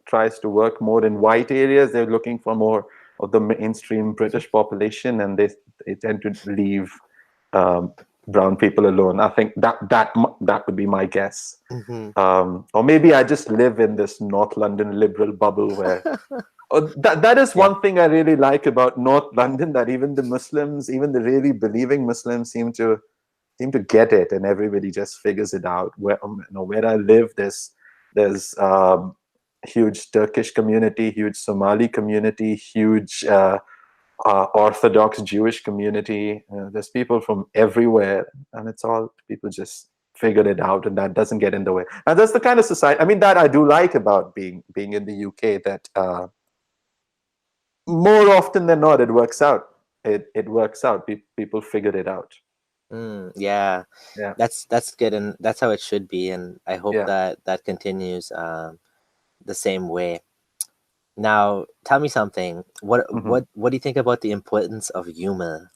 tries to work more in white areas. They're looking for more of the mainstream British population, and they tend to leave brown people alone. I think that would be my guess. Or maybe I just live in this North London liberal bubble where that is one thing I really like about North London, that even the Muslims, even the really believing Muslims, seem to get it, and everybody just figures it out. Where I live, there's huge Turkish community, huge Somali community, huge Orthodox Jewish community. There's people from everywhere, and it's all people just figured it out, and that doesn't get in the way. And that's the kind of society. I mean, that I do like about being in the UK. That more often than not, it works out. It works out. People figured it out. Yeah. That's good, and that's how it should be, and I hope that continues the same way. Now, tell me something. What do you think about the importance of humor?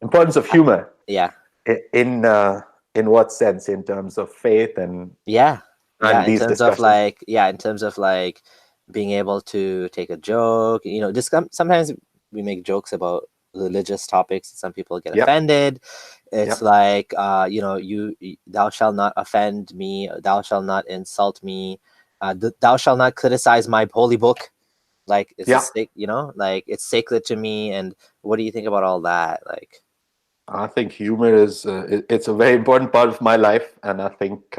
Importance of humor? Yeah. In what sense? In terms of faith and in these terms of discussions? like being able to take a joke. Just sometimes we make jokes about religious topics, and some people get offended. It's like you thou shalt not offend me, thou shalt not insult me, thou shalt not criticize my holy book. Like it's like it's sacred to me. And what do you think about all that? Like, I think humor is it's a very important part of my life, and I think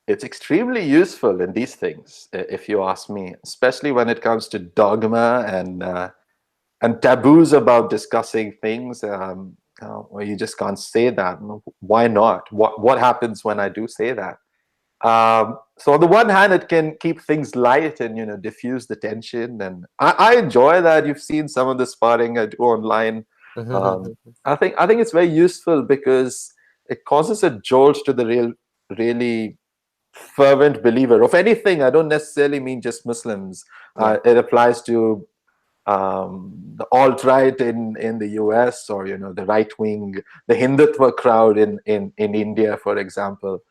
it's extremely useful in these things, if you ask me, especially when it comes to dogma and taboos about discussing things where you just can't say that. Why not? What happens when I do say that? So on the one hand, it can keep things light and diffuse the tension, and I enjoy that. You've seen some of the sparring I do online. I think it's very useful because it causes a jolt to the really fervent believer of anything. I don't necessarily mean just Muslims. It applies to the alt-right in the US, or the right wing, the Hindutva crowd in India, for example.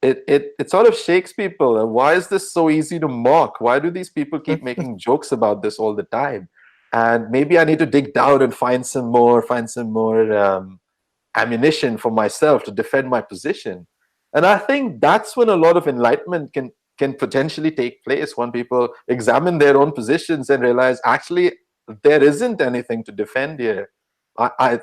It sort of shakes people. Why is this so easy to mock? Why do these people keep making jokes about this all the time? And maybe I need to dig down and find some more ammunition for myself to defend my position. And I think that's when a lot of enlightenment can potentially take place, when people examine their own positions and realize, actually, there isn't anything to defend here.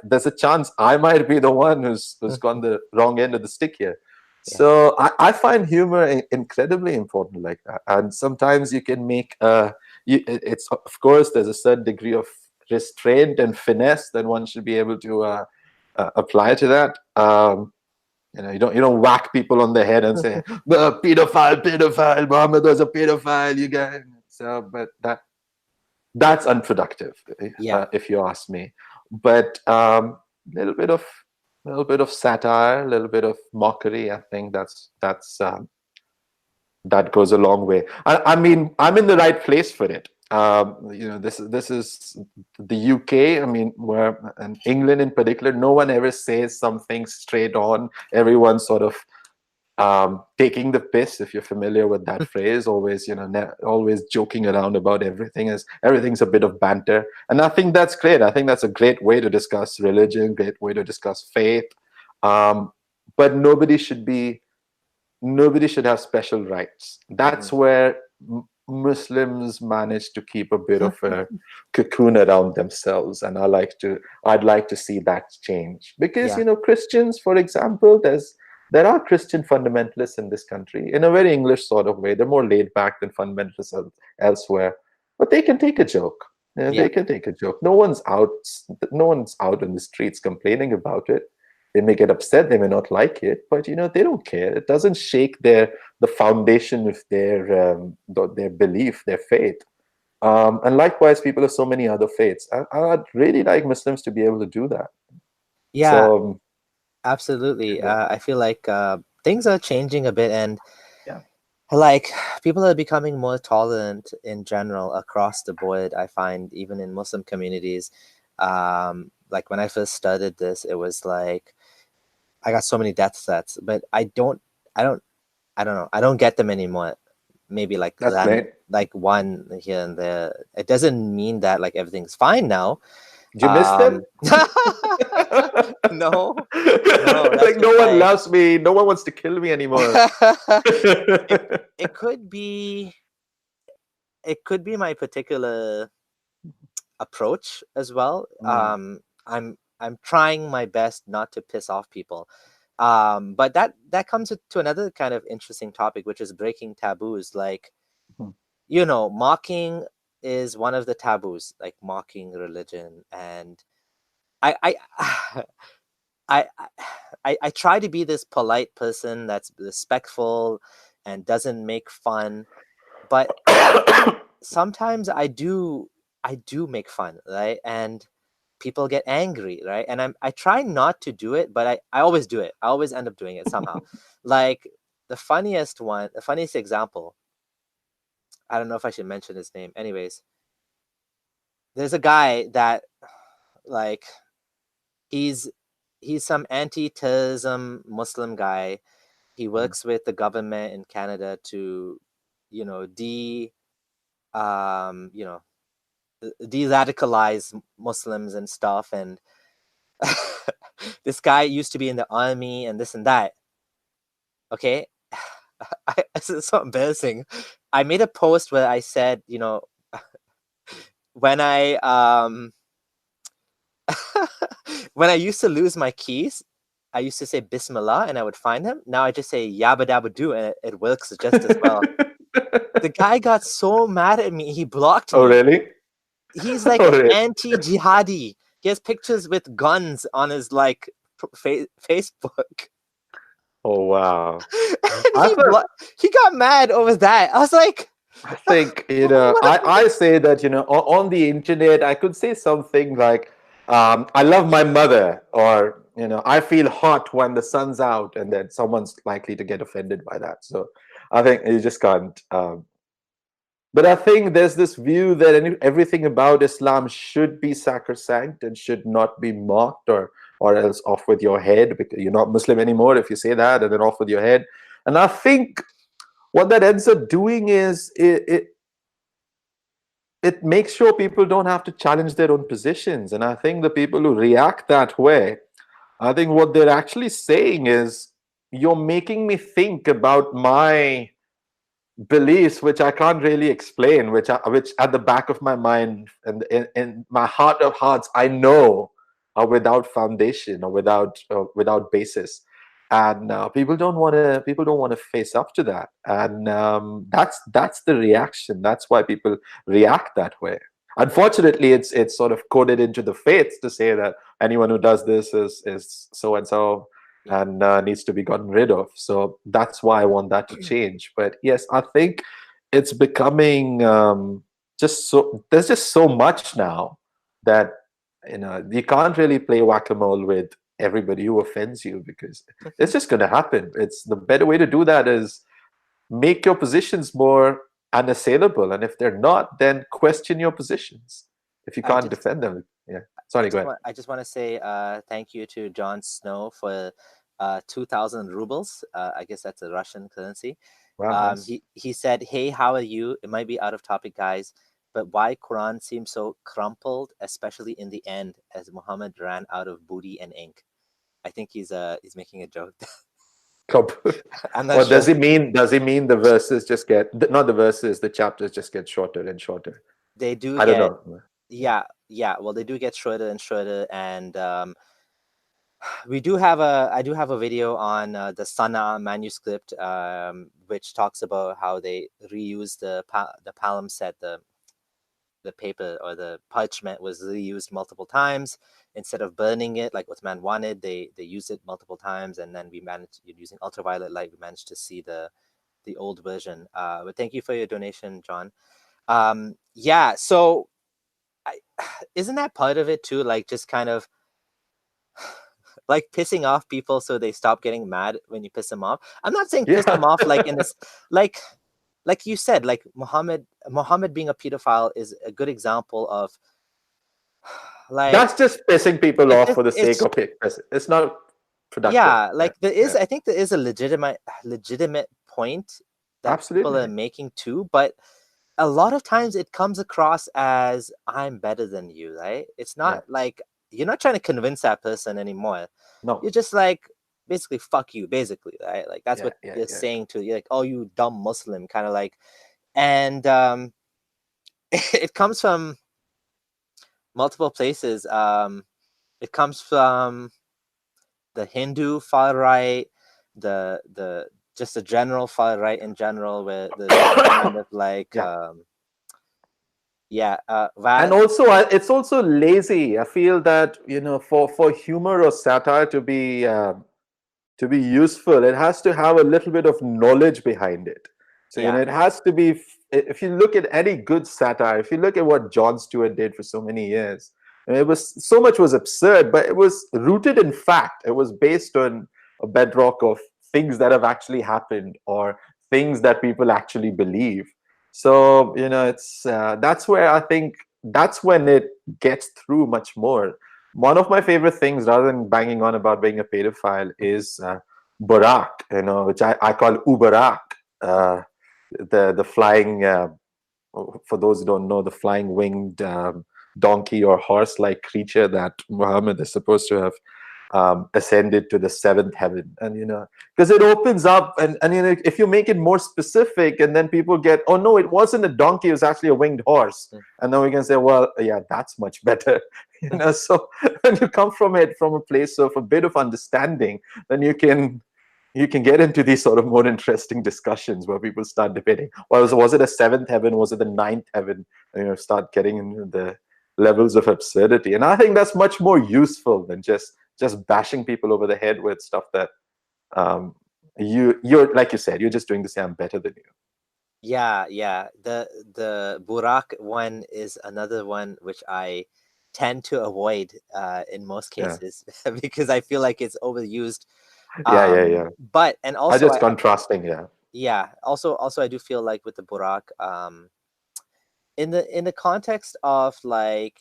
There's a chance I might be the one who's gone the wrong end of the stick here. So I find humor incredibly important like that. And sometimes you can make it's, of course, there's a certain degree of restraint and finesse that one should be able to apply to that. You don't whack people on the head and say, pedophile, Muhammad was a pedophile, you guys. So, but that's unproductive, if you ask me. But little bit of satire, a little bit of mockery. I think that goes a long way. I mean, I'm in the right place for it. This is the UK. I mean, and England in particular, no one ever says something straight on. Everyone's sort of taking the piss, if you're familiar with that phrase. Always, always joking around about everything, as everything's a bit of banter. And I think that's great. I think that's a great way to discuss religion, great way to discuss faith. But nobody should have special rights. That's where Muslims manage to keep a bit of a cocoon around themselves, and I'd like to see that change. Because Christians, for example, there are Christian fundamentalists in this country in a very English sort of way. They're more laid back than fundamentalists elsewhere, but they can take a joke. They can take a joke. No one's out in the streets complaining about it. They may get upset, they may not like it, but they don't care. It doesn't shake the foundation of their belief, their faith. And likewise, people of so many other faiths. I'd really like Muslims to be able to do that. Yeah, so, absolutely. I feel like things are changing a bit, and like people are becoming more tolerant in general across the board. I find even in Muslim communities. Like when I first started this, it was like I got so many death threats, but I don't know. I don't get them anymore. Maybe like one here and there. It doesn't mean that like everything's fine now. Do you miss them? No. Like no one loves me. No one wants to kill me anymore. It could be my particular approach as well. I'm trying my best not to piss off people. But that comes to another kind of interesting topic, which is breaking taboos. Like, mocking is one of the taboos, like mocking religion. And I try to be this polite person that's respectful and doesn't make fun. But sometimes I do make fun, right? And people get angry, right? And I try not to do it, but I always do it. I always end up doing it somehow. Like the funniest example, I don't know if I should mention his name. Anyways, there's a guy that like he's some anti-terrorism Muslim guy. He works with the government in Canada to de-radicalize Muslims and stuff. And this guy used to be in the army and this and that. Okay. It's so embarrassing. I made a post where I said, when I when I used to lose my keys, I used to say Bismillah and I would find him. Now I just say Yabba Dabba Doo and it works just as well. The guy got so mad at me, he blocked me. Oh, really? He's like an anti-jihadi. He has pictures with guns on his like Facebook. Oh, wow. He got mad over that. I was like, I think, I say that, on the internet, I could say something like, I love my mother, or, I feel hot when the sun's out, and then someone's likely to get offended by that. So I think you just can't. But I think there's this view that everything about Islam should be sacrosanct and should not be mocked, or else off with your head, because you're not Muslim anymore if you say that, and then off with your head. And I think what that ends up doing is it makes sure people don't have to challenge their own positions. And I think the people who react that way, I think what they're actually saying is, you're making me think about my beliefs, which I can't really explain, which at the back of my mind and in my heart of hearts, I know are without foundation or without basis. And people don't want to face up to that. And that's the reaction. That's why people react that way. Unfortunately, it's sort of coded into the faith to say that anyone who does this is so and so, Yeah. and needs to be gotten rid of. So that's why I want that to change. But yes, I think it's becoming just so, there's just so much now that you can't really play whack-a-mole with everybody who offends you, because it's just going to happen. It's the better way to do that is make your positions more unassailable, and if they're not, then question your positions if you I can't just defend them. Yeah, sorry, go ahead. I just want to say thank you to Jon Snow for 2,000 rubles. I guess that's a Russian currency. Wow, nice. He said, "Hey, how are you? It might be out of topic, guys, but why Quran seems so crumpled, especially in the end, as Muhammad ran out of booty and ink." I think he's making a joke. I'm not Or does sure. he mean, the verses just get, not the verses, the chapters just get shorter and shorter? They do I don't get, know. yeah. Well, they do get shorter and shorter, and I do have a video on the Sanaa manuscript, which talks about how they reused the palimpsest, the paper or the parchment was reused multiple times. Instead of burning it like Uthman wanted, they used it multiple times, and then we managed, using ultraviolet light, we managed to see the old version. But thank you for your donation, John. Yeah, so I, isn't that part of it too? Like just kind of like pissing off people so they stop getting mad when you piss them off. I'm not saying piss Yeah. them off like in this, like you said, like Muhammad being a pedophile is a good example of like That's just pissing people it off just for the sake of it. It's not productive. yeah, Yeah, like there is, yeah, I think there is a legitimate point that people are absolutely. making too, but a lot of times it comes across as I'm better than you, right? It's Yeah, not like you're not trying to convince that person anymore. You're no. just like basically fuck you, basically, right? Like that's Yeah, what yeah, you're yeah. saying to you, like, oh, you dumb Muslim, kind of like, and it comes from multiple places. It comes from the Hindu far right, the just the general far right in general, where there's kind of like Yeah. yeah, And also, it's also lazy. I feel that, for humor or satire to be useful, it has to have a little bit of knowledge behind it. So, yeah, it has to be, if you look at any good satire, if you look at what Jon Stewart did for so many years, it was, so much was absurd, but it was rooted in fact. It was based on a bedrock of things that have actually happened, or things that people actually believe. So, it's that's where I think that's when it gets through much more. One of my favorite things, rather than banging on about being a pedophile, is buraq, which I call uberaq, the flying. For those who don't know, the flying winged donkey or horse-like creature that Muhammad is supposed to have ascended to the seventh heaven. And because it opens up, and if you make it more specific, and then people get, oh no, it wasn't a donkey, it was actually a winged horse, and then we can say, well, yeah, that's much better. So when you come from a place of a bit of understanding, then you can get into these sort of more interesting discussions where people start debating, well, was it a seventh heaven, was it the ninth heaven, and start getting into the levels of absurdity. And I think that's much more useful than just bashing people over the head with stuff that you're, like you said, you're just doing to say I'm better than you. yeah. The buraq one is another one which I tend to avoid in most Yeah, cases because I feel like it's overused. yeah. But and I also just contrasting. Yeah, yeah, also I do feel like with the buraq, in the context of like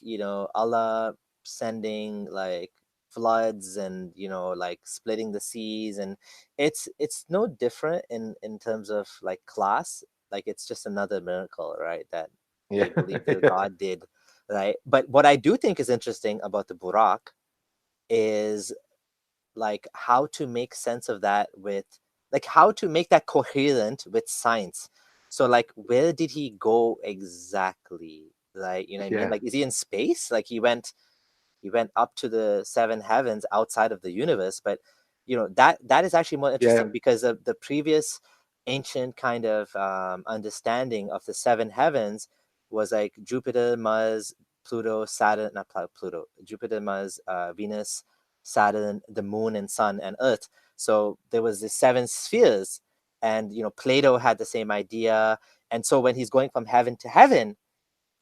Allah sending like floods and like splitting the seas, and it's no different in terms of like class, like it's just another miracle, right, that yeah, they believe their yeah, God did, right? But what I do think is interesting about the buraq is like how to make sense of that with like how to make that coherent with science. So like where did he go exactly? Like, you know what I mean? yeah, Like is he in space? Like he went up to the seven heavens outside of the universe, but that is actually more yeah, interesting because of the previous ancient kind of understanding of the seven heavens. was like Jupiter, Mars, Pluto, Saturn, not Pluto, Jupiter, Mars, Venus, Saturn, the moon and sun and earth. So there was the 7 spheres, and Plato had the same idea. And so when he's going from heaven to heaven,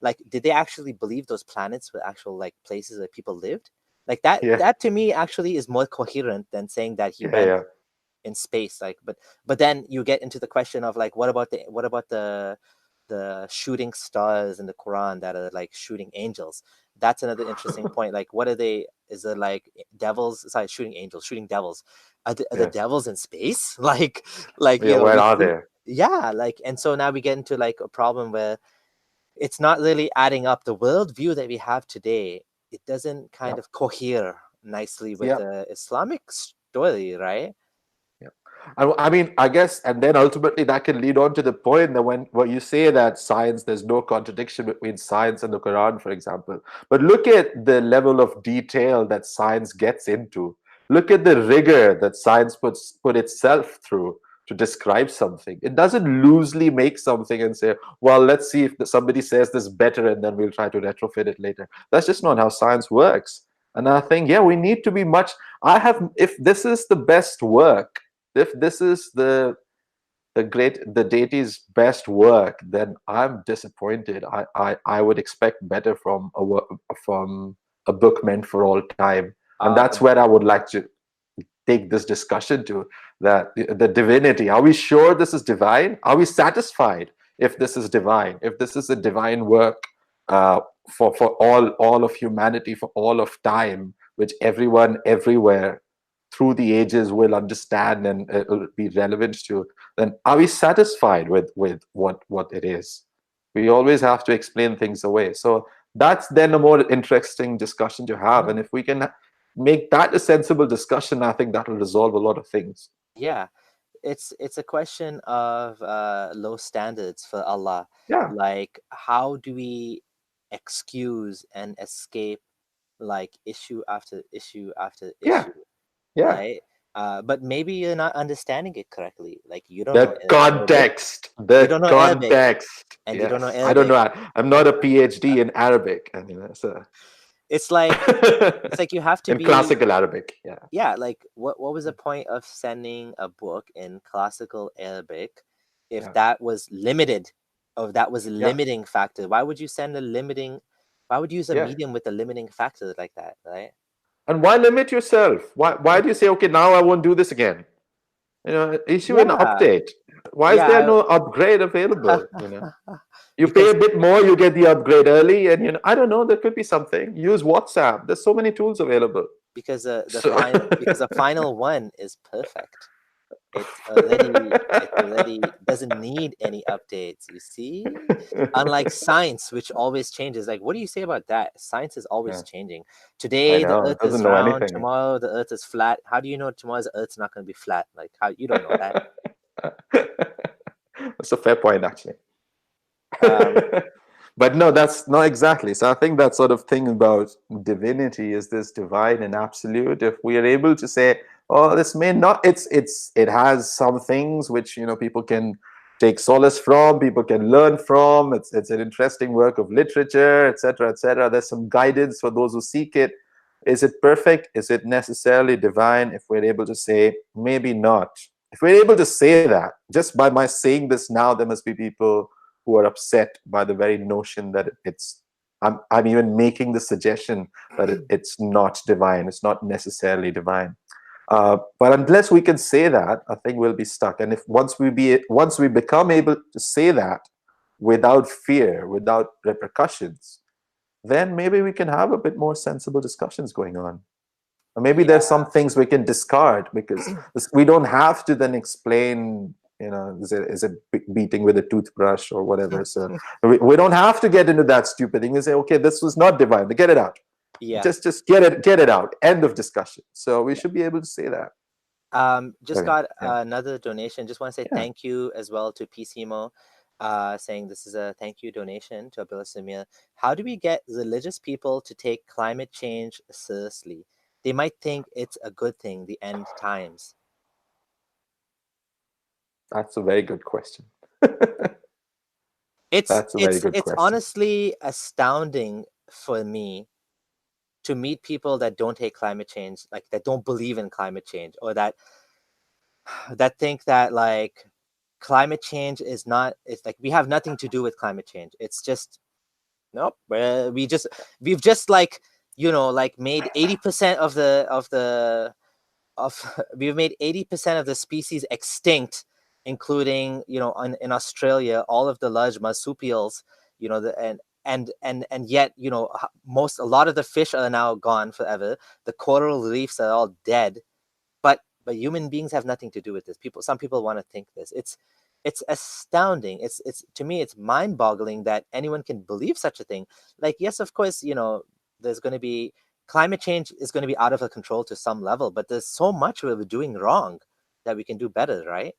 like, did they actually believe those planets were actual like places where people lived? Like that Yeah. that to me actually is more coherent than saying that he Yeah. went Yeah. in space. Like, but then you get into the question of like, what about the shooting stars in the Quran that are like shooting angels? That's another interesting point. Like, what are they? Is it like devils? Sorry, shooting angels, shooting devils. Are the Yes. devils in space? like Yeah. Where we are see. they? Yeah, like, and so now we get into like a problem where it's not really adding up. The worldview that we have today, it doesn't kind Yeah. of cohere nicely with Yeah. the Islamic story, right? Yeah. I mean, I guess, and then ultimately that can lead on to the point that when you say that science, there's no contradiction between science and the Quran, for example. But look at the level of detail that science gets into. Look at the rigor that science put itself through to describe something. It doesn't loosely make something and say, well, let's see if somebody says this better and then we'll try to retrofit it later. That's just not how science works. And I think, yeah, we need to be much. If this is the best work, if this is the deity's best work, then I'm disappointed. I would expect better from from a book meant for all time, and that's where I would like to take this discussion to, that the divinity. Are we sure this is divine? Are we satisfied if this is divine? If this is a divine work uh, for all of humanity, for all of time, which everyone everywhere through the ages will understand and it will be relevant to, then are we satisfied with what it is? We always have to explain things away. So that's then a more interesting discussion to have. And if we can make that a sensible discussion, I think that will resolve a lot of things. Yeah, it's a question of low standards for Allah. Yeah. Like, how do we excuse and escape like issue after issue after Yeah. issue, Yeah. right? But maybe you're not understanding it correctly. Like, you don't know The Arabic, context. you The don't know Arabic, context. and you don't know Yes. I don't Arabic. know. I'm not a PhD in Arabic. I mean, that's a It's like you have to in be. classical Arabic. Yeah. Yeah, like, what was the point of sending a book in classical Arabic if Yeah. that was limited, or that was a Yeah. limiting factor? Why would you send a limiting, why would you use a Yeah. medium with a limiting factor like that, right? And why limit yourself? Why do you say, okay, now I won't do this again? Issue an Yeah, update. Why is there yeah. no upgrade available? You pay Because a bit more, you get the upgrade early, and I don't know, there could be something. Use WhatsApp. There's so many tools available. So because the final one is perfect. It already doesn't need any updates, you see? Unlike science, which always changes. Like, what do you say about that? Science is always yeah, changing. I Today the know. It earth doesn't is know round, anything. tomorrow the earth is flat. How do you know tomorrow's earth's not going to be flat? Like, how you don't know that? That's a fair point, actually. Um, But no, that's not exactly. So I think that sort of thing about divinity is this divine and absolute. If we are able to say, oh, this may not, it has some things which people can take solace from, people can learn from. It's an interesting work of literature, etc., etc. There's some guidance for those who seek it. Is it perfect? Is it necessarily divine? If we're able to say maybe not, if we're able to say that, just by my saying this now, there must be people who are upset by the very notion that I'm even making the suggestion that it's not divine, it's not necessarily divine. But unless we can say that, I think we'll be stuck. And if once we become able to say that without fear, without repercussions, then maybe we can have a bit more sensible discussions going on. Or maybe there's yeah, some things we can discard because we don't have to then explain, is it beating with a toothbrush or whatever. So we don't have to get into that stupid thing and say, okay, this was not divine. Get it out. yeah. Just get it out. End of discussion. So we should be able to say that. Just Okay. got Yeah. another donation. Just want to say Yeah. thank you as well to PCMO, saying this is a thank you donation to Abdullah Samir. How do we get religious people to take climate change seriously? They might think it's a good thing, the end times. That's a very good question. That's a very good It's question. honestly astounding for me to meet people that don't hate climate change, like that don't believe in climate change, or that think that like climate change is not, it's like we have nothing to do with climate change. It's just nope. We've just like, like made 80% of we've made 80% of the species extinct, including, in Australia, all of the large marsupials, and yet, a lot of the fish are now gone forever. The coral reefs are all dead, but human beings have nothing to do with this. Some people want to think this. It's astounding. It's to me, it's mind-boggling that anyone can believe such a thing. Like, yes, of course, there's going to be climate change is going to be out of control to some level, but there's so much we're doing wrong that we can do better, right?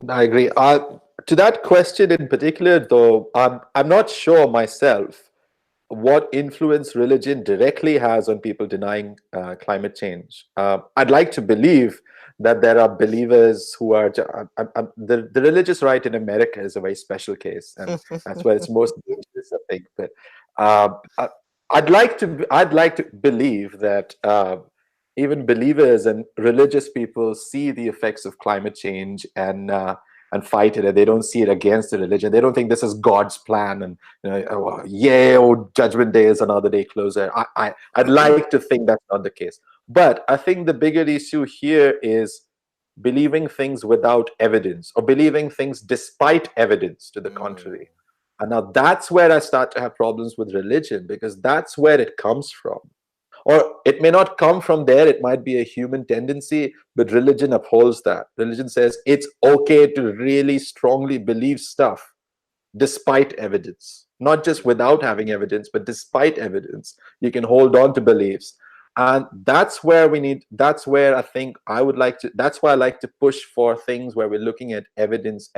I agree. To that question in particular, though, I'm not sure myself what influence religion directly has on people denying climate change. I'd like to believe that there are believers who are the religious right in America is a very special case, and that's where it's most dangerous, I think. But I'd like to believe that even believers and religious people see the effects of climate change and fight it, and they don't see it against the religion. They don't think this is God's plan, and Judgment Day is another day closer. I'd like to think that's not the case, but I think the bigger issue here is believing things without evidence, or believing things despite evidence to the contrary. And now that's where I start to have problems with religion, because that's where it comes from. Or it may not come from there, it might be a human tendency, but religion upholds that. Religion says it's okay to really strongly believe stuff despite evidence, not just without having evidence, but despite evidence. You can hold on to beliefs. And that's where that's where I think that's why I like to push for things where we're looking at evidence,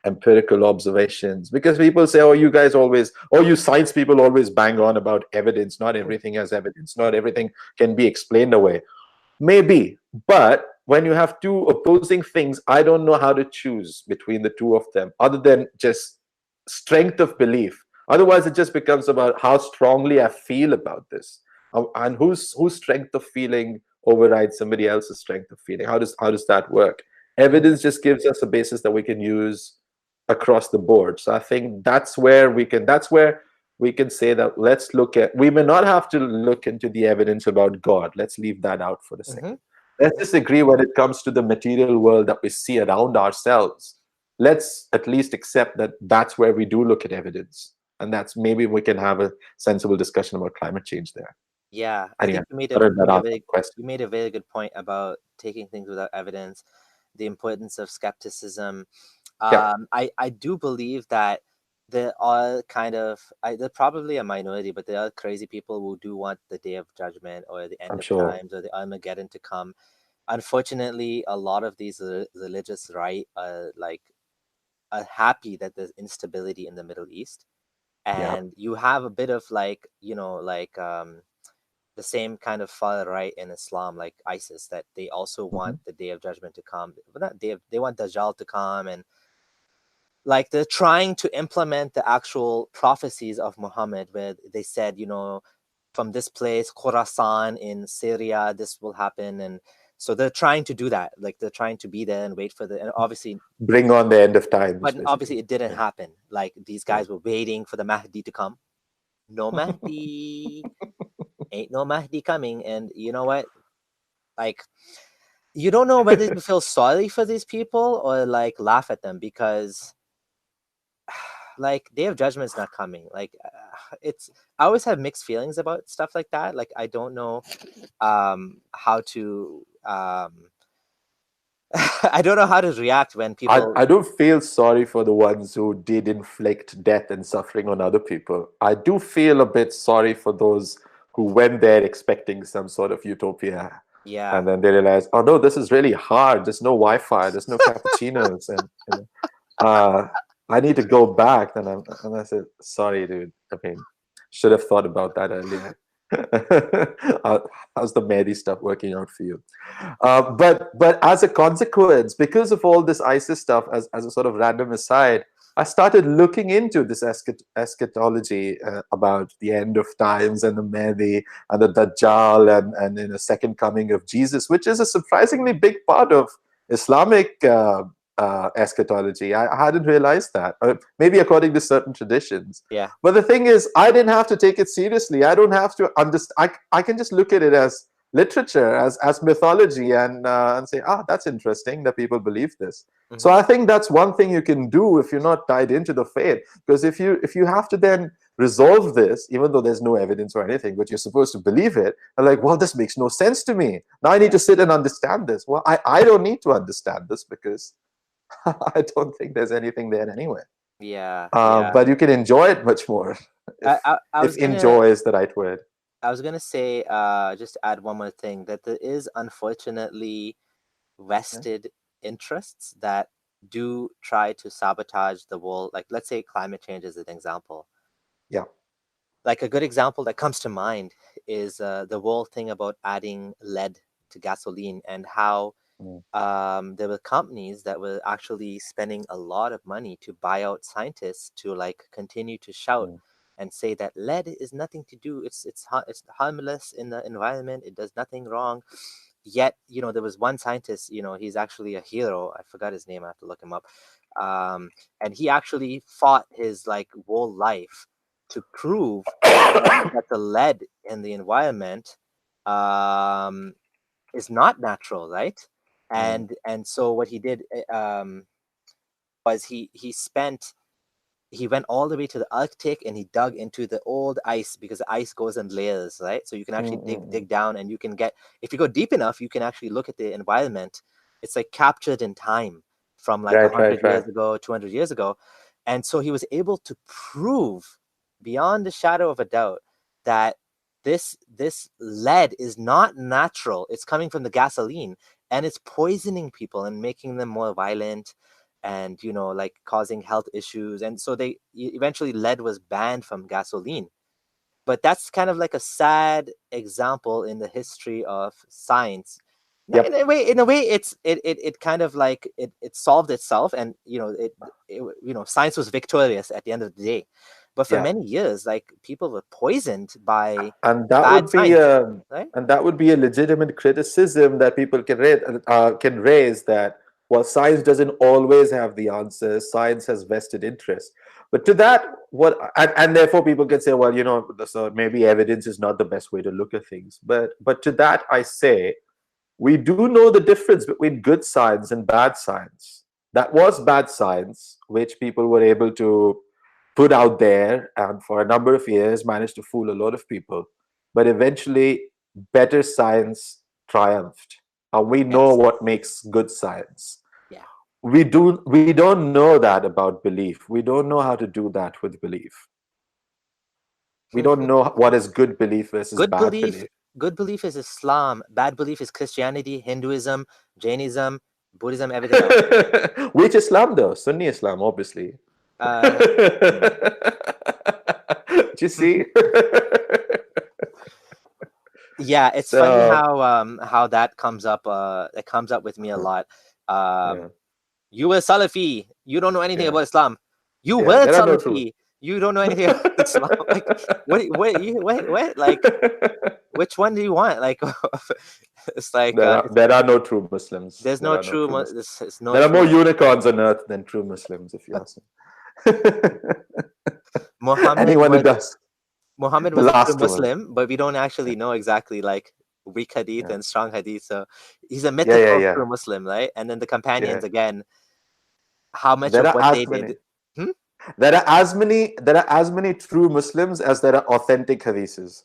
empirical observations. Because people say, oh, you science people always bang on about evidence. Not everything has evidence. Not everything can be explained away. Maybe, but when you have two opposing things, I don't know how to choose between the two of them, other than just strength of belief. Otherwise, it just becomes about how strongly I feel about this, and whose strength of feeling overrides somebody else's strength of feeling. How does that work? Evidence just gives us a basis that we can use across the board. So I think that's where we can say that we may not have to look into the evidence about God. Let's leave that out for a second. Let's just agree when it comes to the material world that we see around ourselves. Let's at least accept that that's where we do look at evidence. And that's maybe we can have a sensible discussion about climate change there. Yeah, I Anyway, think you made a very good point about taking things without evidence, the importance of skepticism. Yeah. I do believe that there are they're probably a minority, but there are crazy people who do want the day of judgment or the end I'm of sure. times or the Armageddon to come. Unfortunately, a lot of these religious right are happy that there's instability in the Middle East, and you have a bit of the same kind of far right in Islam, like ISIS, that they also want the day of judgment to come. But not they want Dajjal to come, and like they're trying to implement the actual prophecies of Muhammad, where they said, from this place, Khorasan in Syria, this will happen. And so they're trying to do that. Like they're trying to be there and wait for and obviously bring on the end of times. But obviously it didn't happen. Like these guys were waiting for the Mahdi to come. No Mahdi. Ain't no Mahdi coming. And you know what? Like, you don't know whether to feel sorry for these people or like laugh at them, because like Day of Judgment is not coming. Like I always have mixed feelings about stuff like that. Like I don't know how to I don't know how to react when people I don't feel sorry for the ones who did inflict death and suffering on other people. I do feel a bit sorry for those who went there expecting some sort of utopia. Yeah. And then they realize, oh no, this is really hard. There's no Wi-Fi. There's no cappuccinos. And I need to go back. And I said, sorry, dude. I mean, should have thought about that earlier. How's the Mahdi stuff working out for you? But as a consequence, because of all this ISIS stuff, as a sort of random aside, I started looking into this eschatology about the end of times and the Mahdi and the Dajjal and the second coming of Jesus, which is a surprisingly big part of Islamic eschatology. I hadn't realized that, maybe according to certain traditions. Yeah. But the thing is, I didn't have to take it seriously. I don't have to understand. I can just look at it as literature, as mythology, and say, that's interesting that people believe this. So I think that's one thing you can do if you're not tied into the faith, because if you have to then resolve this, even though there's no evidence or anything, but you're supposed to believe it, and like, well, this makes no sense to me. Now I need to sit and understand this. Well, I don't need to understand this because I don't think there's anything there anyway. Yeah. But you can enjoy it much more if enjoy is the right word. I was gonna say, just add one more thing, that there is unfortunately vested interests that do try to sabotage the world. Like, let's say climate change is an example. Yeah. Like a good example that comes to mind is the whole thing about adding lead to gasoline, and how there were companies that were actually spending a lot of money to buy out scientists to like continue to shout and say that lead is nothing to do. It's harmless in the environment. It does nothing wrong. Yet, you know, there was one scientist, you know, he's actually a hero. I forgot his name. I have to look him up. And he actually fought his like whole life to prove that the lead in the environment is not natural, right? And so what he did was he went all the way to the Arctic and he dug into the old ice, because the ice goes in layers, right? So you can actually dig down, and you can get, if you go deep enough, you can actually look at the environment. It's like captured in time from like 100 years ago, 200 years ago. And so he was able to prove beyond the shadow of a doubt that this lead is not natural. It's coming from the gasoline, and it's poisoning people and making them more violent, and, you know, like causing health issues. And so they eventually, lead was banned from gasoline. But that's kind of like a sad example in the history of science. Yep. In a way, it kind of like it solved itself, and you know, science was victorious at the end of the day. But for many years, like, people were poisoned by bad science, right? And that would be a legitimate criticism that people can raise, that, well, science doesn't always have the answers. Science has vested interest. But to that, and therefore people can say, well, you know, so maybe evidence is not the best way to look at things. But to that I say, we do know the difference between good science and bad science. That was bad science, which people were able to put out there, and for a number of years managed to fool a lot of people. But eventually, better science triumphed. And we know what makes good science. Yeah. We don't know that about belief. We don't know how to do that with belief. We don't know what is good belief versus bad belief. Good belief is Islam. Bad belief is Christianity, Hinduism, Jainism, Buddhism, everything else. Which Islam though? Sunni Islam, obviously. Do you see? Yeah, it's funny how that comes up. It comes up with me a lot. You were Salafi. You don't know anything about Islam. You were Salafi. You don't know anything about Islam. Like, what? Like, which one do you want? Like, it's like there are no true Muslims. There's no true Muslims. There are more unicorns on earth than true Muslims, if you ask me. Anyone who does. Muhammad was a true Muslim, but we don't actually know exactly like weak hadith and strong hadith. So he's a mythical true Muslim, right? And then the companions, again, how much of what they did. There are as many true Muslims as there are authentic hadiths.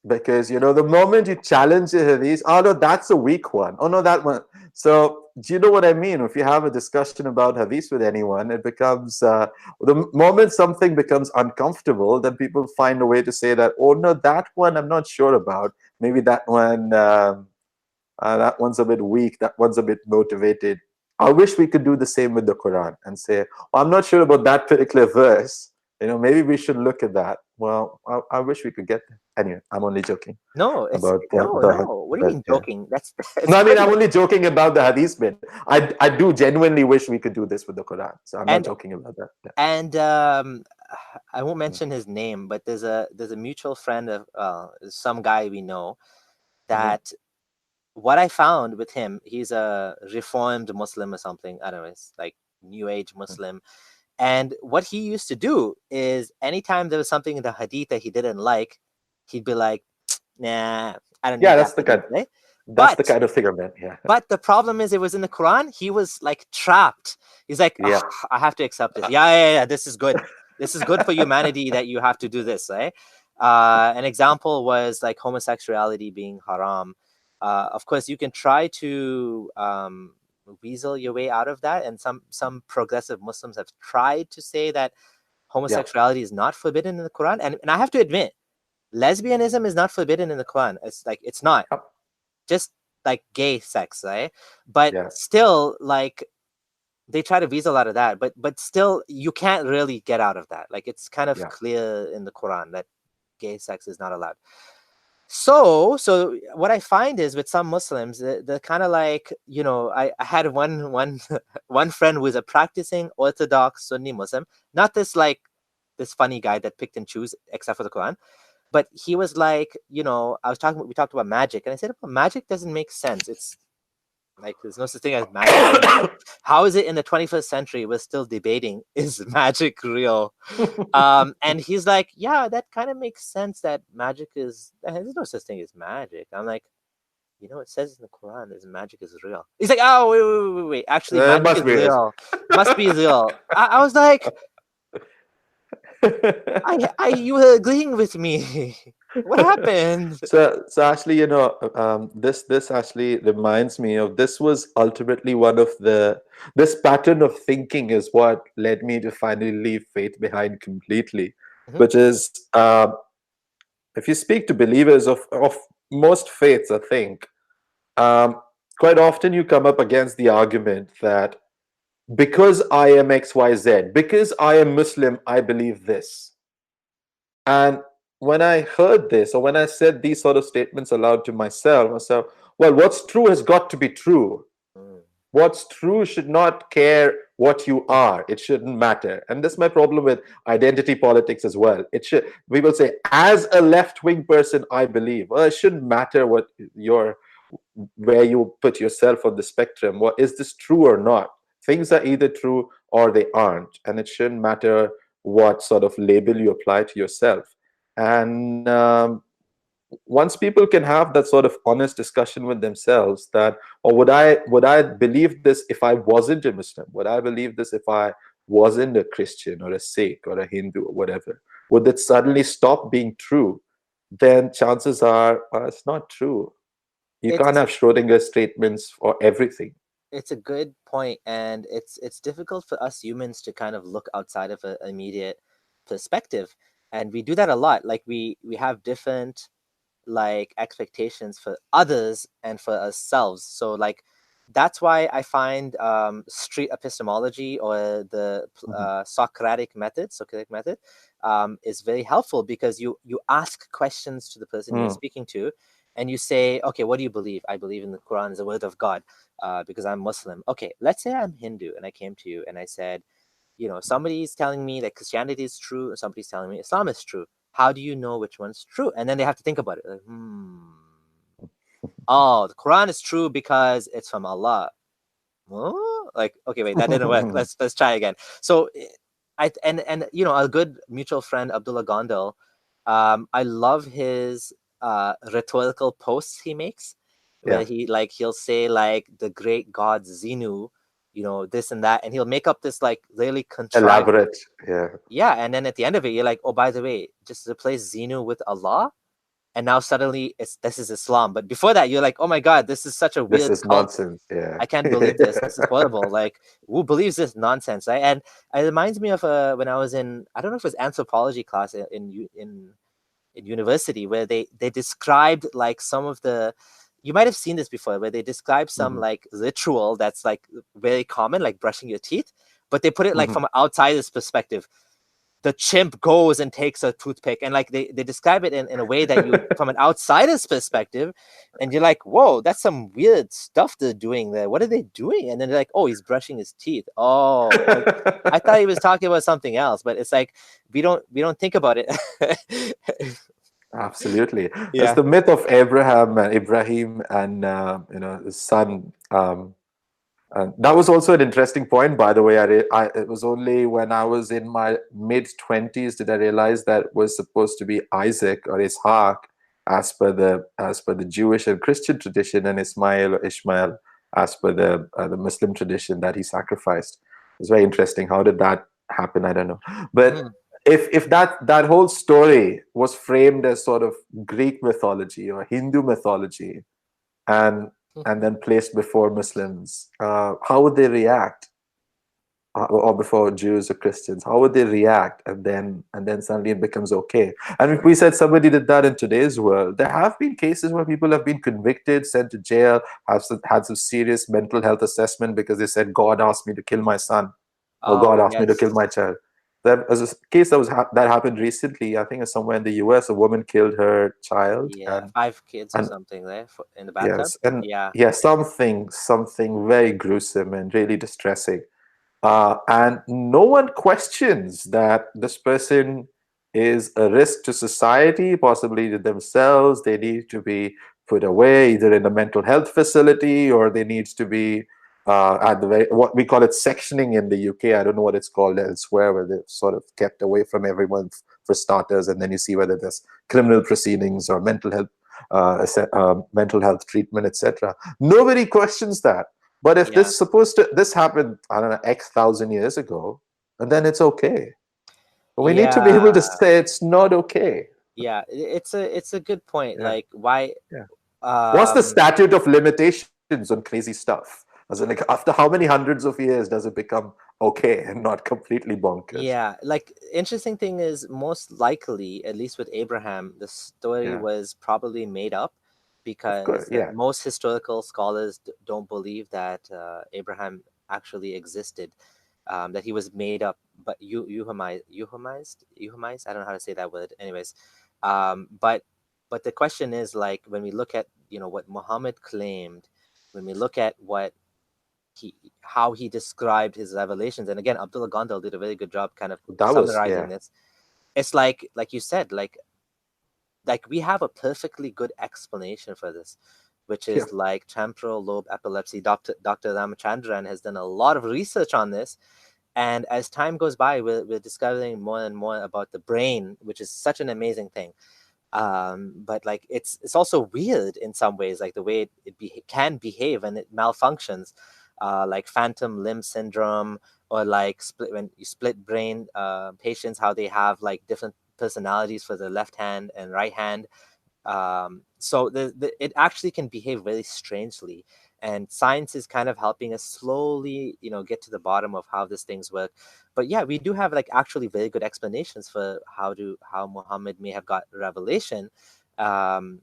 Because, you know, the moment you challenge a hadith, oh no, that's a weak one. Oh no, that one. So do you know what I mean? If you have a discussion about hadith with anyone, it becomes the moment something becomes uncomfortable, then people find a way to say that, oh no, that one I'm not sure about. Maybe that one that one's a bit weak, that one's a bit motivated. I wish we could do the same with the Quran and say, oh, I'm not sure about that particular verse. You know, maybe we should look at that. Well, I wish we could get there. Anyway, I'm only joking No, it's about no, no. What do you mean yeah. joking? That's it's No, I mean, funny. I'm only joking about the hadith bit. I do genuinely wish we could do this with the Quran. So I'm not And joking about that. Yeah. and I won't Mm. mention his name, but there's a mutual friend of some guy we know Mhm. that what I found with him, he's a reformed Muslim or something. I don't know, it's like New Age Muslim. And what he used to do is anytime there was something in the hadith that he didn't like, he'd be like, nah, I don't Yeah, need that hadith, right? that's the But kind of thing I meant. Yeah. but the problem is it was in the Quran. He was like trapped. He's like, Yeah. I have to accept this. Yeah. This is good. This is good for humanity that you have to do this, right? An example was like homosexuality being haram. Of course, you can try to weasel your way out of that, and some progressive Muslims have tried to say that Yeah. homosexuality is not forbidden in the Quran, and I have to admit, lesbianism is not forbidden in the Quran. It's like it's not Yep. just like gay sex, right? But Yeah. still, like they try to weasel out of that, but still, you can't really get out of that. Like it's kind of Yeah. clear in the Quran that gay sex is not allowed. So what I find is with some Muslims, they're kind of like, I had one friend who is a practicing Orthodox Sunni Muslim, not this like this funny guy that picked and choose except for the Quran. But he was like, we talked about magic, and I said, well, magic doesn't make sense. It's like there's no such thing as magic. How is it in the 21st century we're still debating is magic real? And he's like, yeah, that kind of makes sense that magic is there's no such thing as magic. I'm like, it says in the Quran is magic is real. He's like, oh wait. Actually, It magic must is be it. real. Must be real. I was like, you were agreeing with me. What happened? So actually, this actually reminds me of this was ultimately one of this pattern of thinking is what led me to finally leave faith behind completely, Mhm. which is if you speak to believers of most faiths, I think quite often you come up against the argument that because I am XYZ, because I am Muslim, I believe this. And when I heard this, or when I said these sort of statements aloud to myself, I said, well, what's true has got to be true. Mm. What's true should not care what you are. It shouldn't matter. And this is my problem with identity politics as well. We will say, as a left-wing person, I believe. Well, it shouldn't matter where you put yourself on the spectrum. What is this true or not? Things are either true or they aren't, and it shouldn't matter what sort of label you apply to yourself. And once people can have that sort of honest discussion with themselves, that, or would I believe this if I wasn't a Muslim? Would I believe this if I wasn't a Christian or a Sikh or a Hindu or whatever? Would it suddenly stop being true? Then chances are it's not true. You can't It's have Schrodinger statements for everything. it's a good point, and it's difficult for us humans to kind of look outside of an immediate perspective, and we do that a lot. Like we have different like expectations for others and for ourselves. So like that's why I find street epistemology or the Mhm. Socratic method is very helpful, because you ask questions to the person you're Mm. speaking to, and you say, okay, what do you believe? I believe in the Quran is the word of God, because I'm Muslim. Okay, let's say I'm Hindu and I came to you and I said, somebody's telling me that Christianity is true and somebody's telling me Islam is true. How do you know which one's true? And then they have to think about it. Like, oh, the Quran is true because it's from Allah. Oh? Like, okay, wait, that didn't work. Let's try again. So, and a good mutual friend, Abdullah Gondal, I love his rhetorical posts he makes, where Yeah, he'll say like the great god Zenu, this and that, and he'll make up this like really contrived. elaborate. Yeah, Yeah, and then at the end of it, you're like, oh, by the way, just replace Zenu with Allah, and now suddenly this is Islam. But before that, you're like, oh my God, this is such a this weird is cult. nonsense. Yeah. I can't believe this. This is horrible. Like, who believes this nonsense, right? And it reminds me of when I was in, I don't know if it was anthropology class in university, where they described like some of the, you might have seen this before, where they describe some Mhm. like ritual that's like very common, like brushing your teeth, but they put it like Mhm. from an outsider's perspective. the chimp goes and takes a toothpick, and like they describe it in a way that you from an outsider's perspective, and you're like, whoa, that's some weird stuff they're doing there. What are they doing? And then they're like, oh, he's brushing his teeth. Oh, I thought he was talking about something else, but it's like we don't think about it. Absolutely. It's Yeah. the myth of Ibrahim and his son. And that was also an interesting point, by the way. It was only when I was in my mid-20s did I realize that it was supposed to be Isaac or Ishaq as per the Jewish and Christian tradition, and Ismail or Ishmael as per the Muslim tradition that he sacrificed. It's very interesting. How did that happen? I don't know. But if that whole story was framed as sort of Greek mythology or Hindu mythology, and then placed before Muslims, how would they react? Or before Jews or Christians, how would they react? And then suddenly it becomes okay. And if we said somebody did that in today's world, there have been cases where people have been convicted, sent to jail, had some serious mental health assessment because they said, God asked me to kill my son, or God asked me to kill my child. There was a case that happened recently. I think it's somewhere in the US. A woman killed her child. Yeah, 5 kids or something there in the bathtub. Yes, and Yeah. something very gruesome and really distressing. And no one questions that this person is a risk to society, possibly to themselves. They need to be put away either in a mental health facility, or they need to be at what we call it sectioning in the UK. I don't know what it's called elsewhere, where they're sort of kept away from everyone for starters, and then you see whether there's criminal proceedings or mental health treatment, etc. Nobody questions that. But if this happened, I don't know, X thousand years ago, and then it's okay. But we need to be able to say it's not okay. Yeah, it's a good point. Like, why? What's the statute of limitations on crazy stuff? As in, like, after how many hundreds of years does it become okay and not completely bonkers? Yeah, like, interesting thing is, most likely, at least with Abraham, the story was probably made up, because most historical scholars don't believe that Abraham actually existed, that he was made up, but euhamized. I don't know how to say that word. Anyways, but the question is, like, when we look at what Muhammad claimed, when we look at how he described his revelations, and again, Abdullah Gondal did a very good job kind of summarizing this. It's like you said, like we have a perfectly good explanation for this, which is like temporal lobe epilepsy. Dr. Ramachandran has done a lot of research on this, and as time goes by, we're discovering more and more about the brain, which is such an amazing thing. But like it's also weird in some ways, like the way it can behave and it malfunctions, like phantom limb syndrome, or like when you split brain patients, how they have like different personalities for the left hand and right hand. So it actually can behave very strangely, and science is kind of helping us slowly get to the bottom of how these things work. But yeah, we do have like actually very good explanations for how Muhammad may have got revelation. And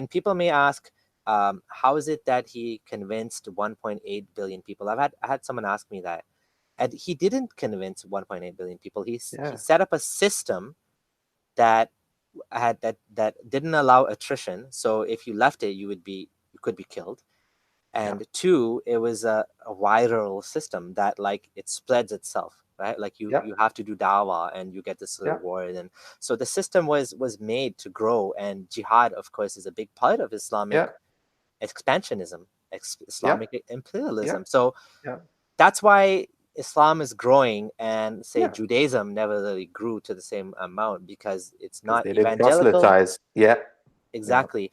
people may ask, how is it that he convinced 1.8 billion people? I had someone ask me that, and he didn't convince 1.8 billion people. He set up a system that didn't allow attrition. So if you left it, you could be killed. And two, it was a viral system that like it spreads itself, right? Like you have to do Dawah and you get this reward. And so the system was made to grow, and jihad, of course, is a big part of Islamic expansionism, Islamic imperialism. So that's why Islam is growing, and say Judaism never really grew to the same amount, because it's not evangelical. Exactly.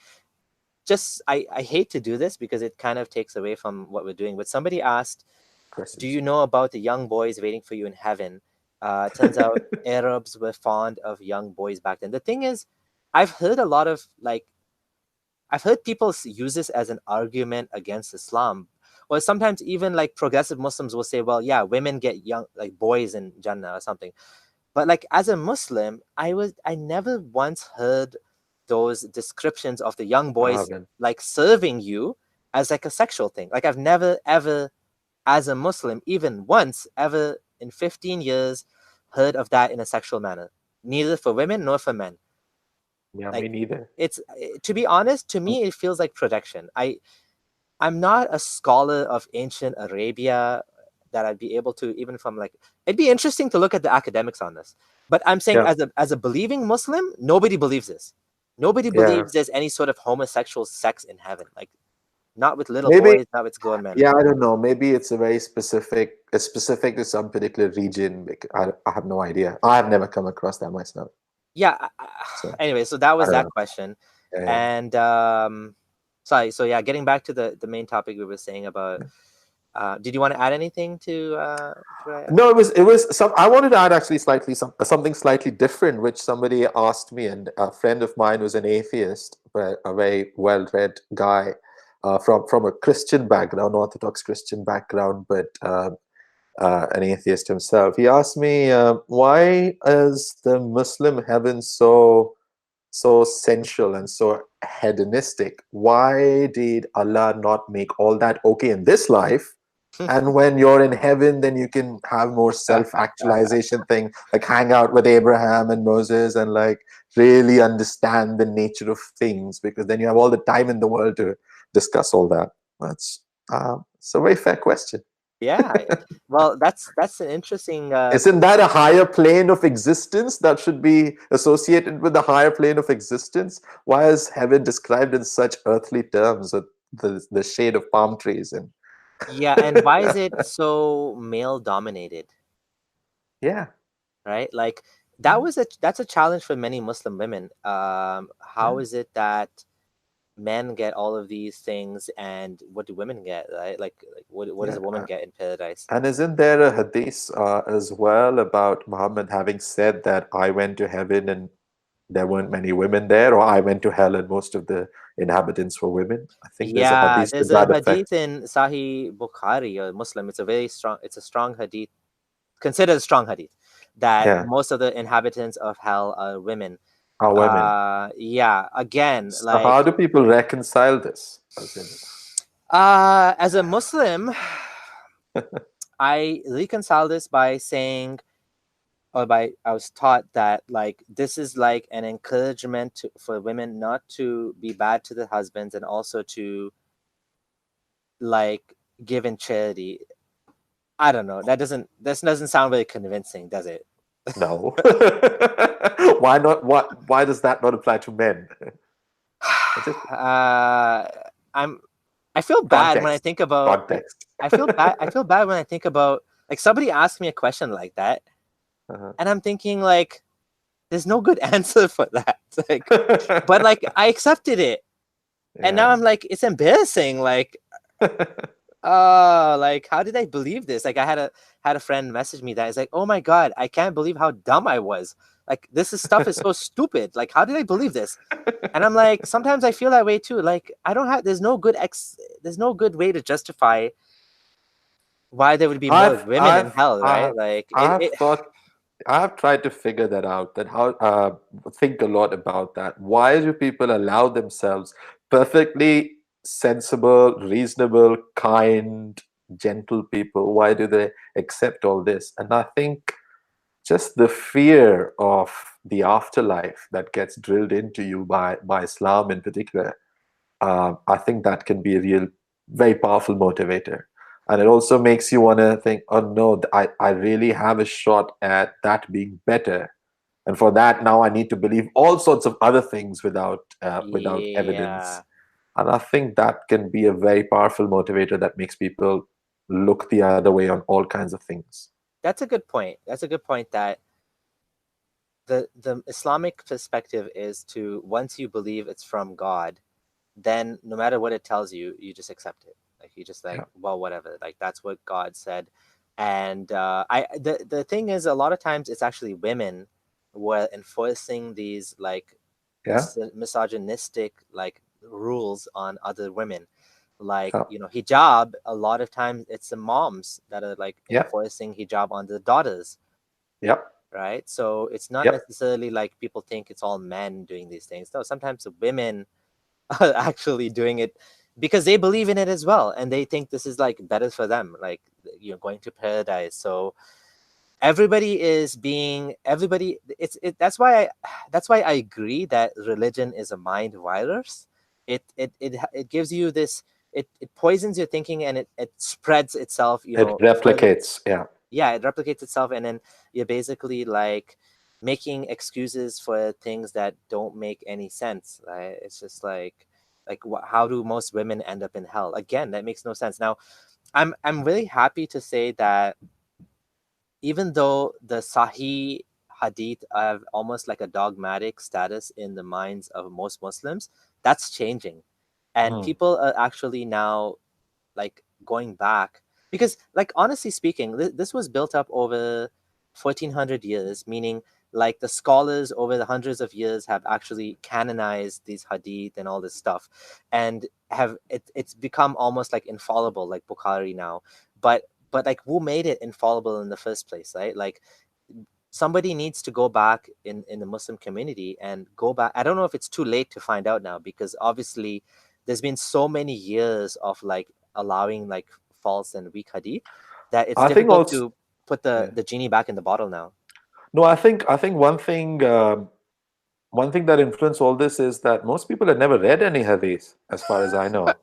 Just I hate to do this because it kind of takes away from what we're doing. But somebody asked, do you know about the young boys waiting for you in heaven? Turns out Arabs were fond of young boys back then. The thing is, I've heard people use this as an argument against Islam. Or sometimes even like progressive Muslims will say, well, yeah, women get young, like boys in Jannah or something. But like as a Muslim, I never once heard those descriptions of the young boys like serving you as like a sexual thing. Like I've never ever, as a Muslim, even once ever in 15 years, heard of that in a sexual manner, neither for women nor for men. Yeah, me Like, neither. it's, to be honest, to me it feels like protection. I'm not a scholar of ancient Arabia that I'd be able to, even from like, it'd be interesting to look at the academics on this. But I'm saying, Yeah, as a believing Muslim, nobody believes this. Nobody yeah. believes there's any sort of homosexual sex in heaven. Like, not with little Maybe, boys, not with grown men. yeah, I don't know. Maybe it's a very specific, it's specific to some particular region. I have no idea. I have never come across that myself. Yeah. So Anyway, so that I was don't that know. question. Yeah, yeah. And sorry. So yeah, getting back to the main topic we were saying about. Did you want to add anything to what I asked? No, it was some. I wanted to add actually something slightly different, which somebody asked me, and a friend of mine was an atheist, but a very well-read guy from a Christian background, Orthodox Christian background, but an atheist himself. He asked me, why is the Muslim heaven so sensual and so hedonistic? Why did Allah not make all that okay in this life? And when you're in heaven, then you can have more self-actualization thing, like hang out with Abraham and Moses and like really understand the nature of things, because then you have all the time in the world to discuss all that. That's it's a very fair question. Yeah. Well, that's an interesting Isn't that a higher plane of existence that should be associated with the higher plane of existence? Why is heaven described in such earthly terms with the shade of palm trees and yeah, and why is it so male dominated, yeah, right? Like, that's a challenge for many Muslim women. How yeah. is it that men get all of these things, and what do women get, right? Like what does Yeah. a woman get in paradise? And isn't there a hadith as well about Muhammad having said that I went to heaven and there weren't many women there, or I went to hell and most of the inhabitants were women? I think there's a Yeah, hadith to there's a that effect. hadith in Sahih Bukhari or Muslim. It's a strong hadith, considered a strong hadith, that Yeah, most of the inhabitants of hell are women. are women. Yeah, again, So how like, do people reconcile this? As in, as a Muslim, I reconcile this by saying, or by, I was taught that, like, this is like an encouragement for women not to be bad to their husbands, and also to, like, give in charity. I don't know. This doesn't sound very convincing, does it? no. Why not? Why does that not apply to men? It's just uh, I'm. I feel bad when I context. think about. Context. I feel bad. I feel bad when I think about, like, somebody asked me a question like that, Uh-huh. and I'm thinking, like, there's no good answer for that. Like, but like, I accepted it, and Yeah. now I'm like, it's embarrassing. Like, like, how did I believe this? Like, I had a friend message me that is like, oh my god, I can't believe how dumb I was. Like, stuff is so stupid. Like, how did I believe this? And I'm like, sometimes I feel that way too. Like, I don't have. There's no good way to justify why there would be more I've women in I've hell, right? I've Like, I've thought I've tried to figure that out. That how think a lot about that. Why do people allow themselves perfectly sensible, reasonable, kind, gentle people? Why do they accept all this? And I think just the fear of the afterlife that gets drilled into you by Islam in particular, I think that can be a real, very powerful motivator. And it also makes you want to think, oh no, I really have a shot at that being better. And for that, now I need to believe all sorts of other things without evidence. yeah, And I think that can be a very powerful motivator that makes people look the other way on all kinds of things. that's a good point. That's a good point. That the Islamic perspective is to, once you believe it's from God, then no matter what it tells you, you just accept it. Like, you just like, Yeah. well, whatever. Like, that's what God said. And the thing is, a lot of times it's actually women who are enforcing these, like, Yeah. misogynistic, like, rules on other women. Like, Yeah. hijab. A lot of times it's the moms that are, like, Yeah. enforcing hijab on the daughters, Yep. right? So it's not Yep. necessarily like people think it's all men doing these things. No, sometimes the women are actually doing it because they believe in it as well, and they think this is, like, better for them, like, going to paradise. So everybody is being everybody. That's why I agree that religion is a mind virus. It gives you this. It poisons your thinking, and it spreads itself. It Further. replicates. Yeah. Yeah, it replicates itself, and then you're basically like making excuses for things that don't make any sense, right? It's just like how do most women end up in hell? Again, that makes no sense. Now, I'm really happy to say that even though the Sahih Hadith have almost like a dogmatic status in the minds of most Muslims, that's changing, and Mm. people are actually now like going back, because like honestly speaking, this was built up over 1400 years, meaning like the scholars over the hundreds of years have actually canonized these hadith and all this stuff, and it's become almost like infallible, like Bukhari now. But like, who made it infallible in the first place, right? Like, somebody needs to go back in the Muslim community and go back. I don't know if it's too late to find out now, because obviously there's been so many years of like allowing like false and weak hadith that it's I think difficult also. to put the genie back in the bottle now. No, I think one thing that influenced all this is that most people had never read any hadith, as far as I know,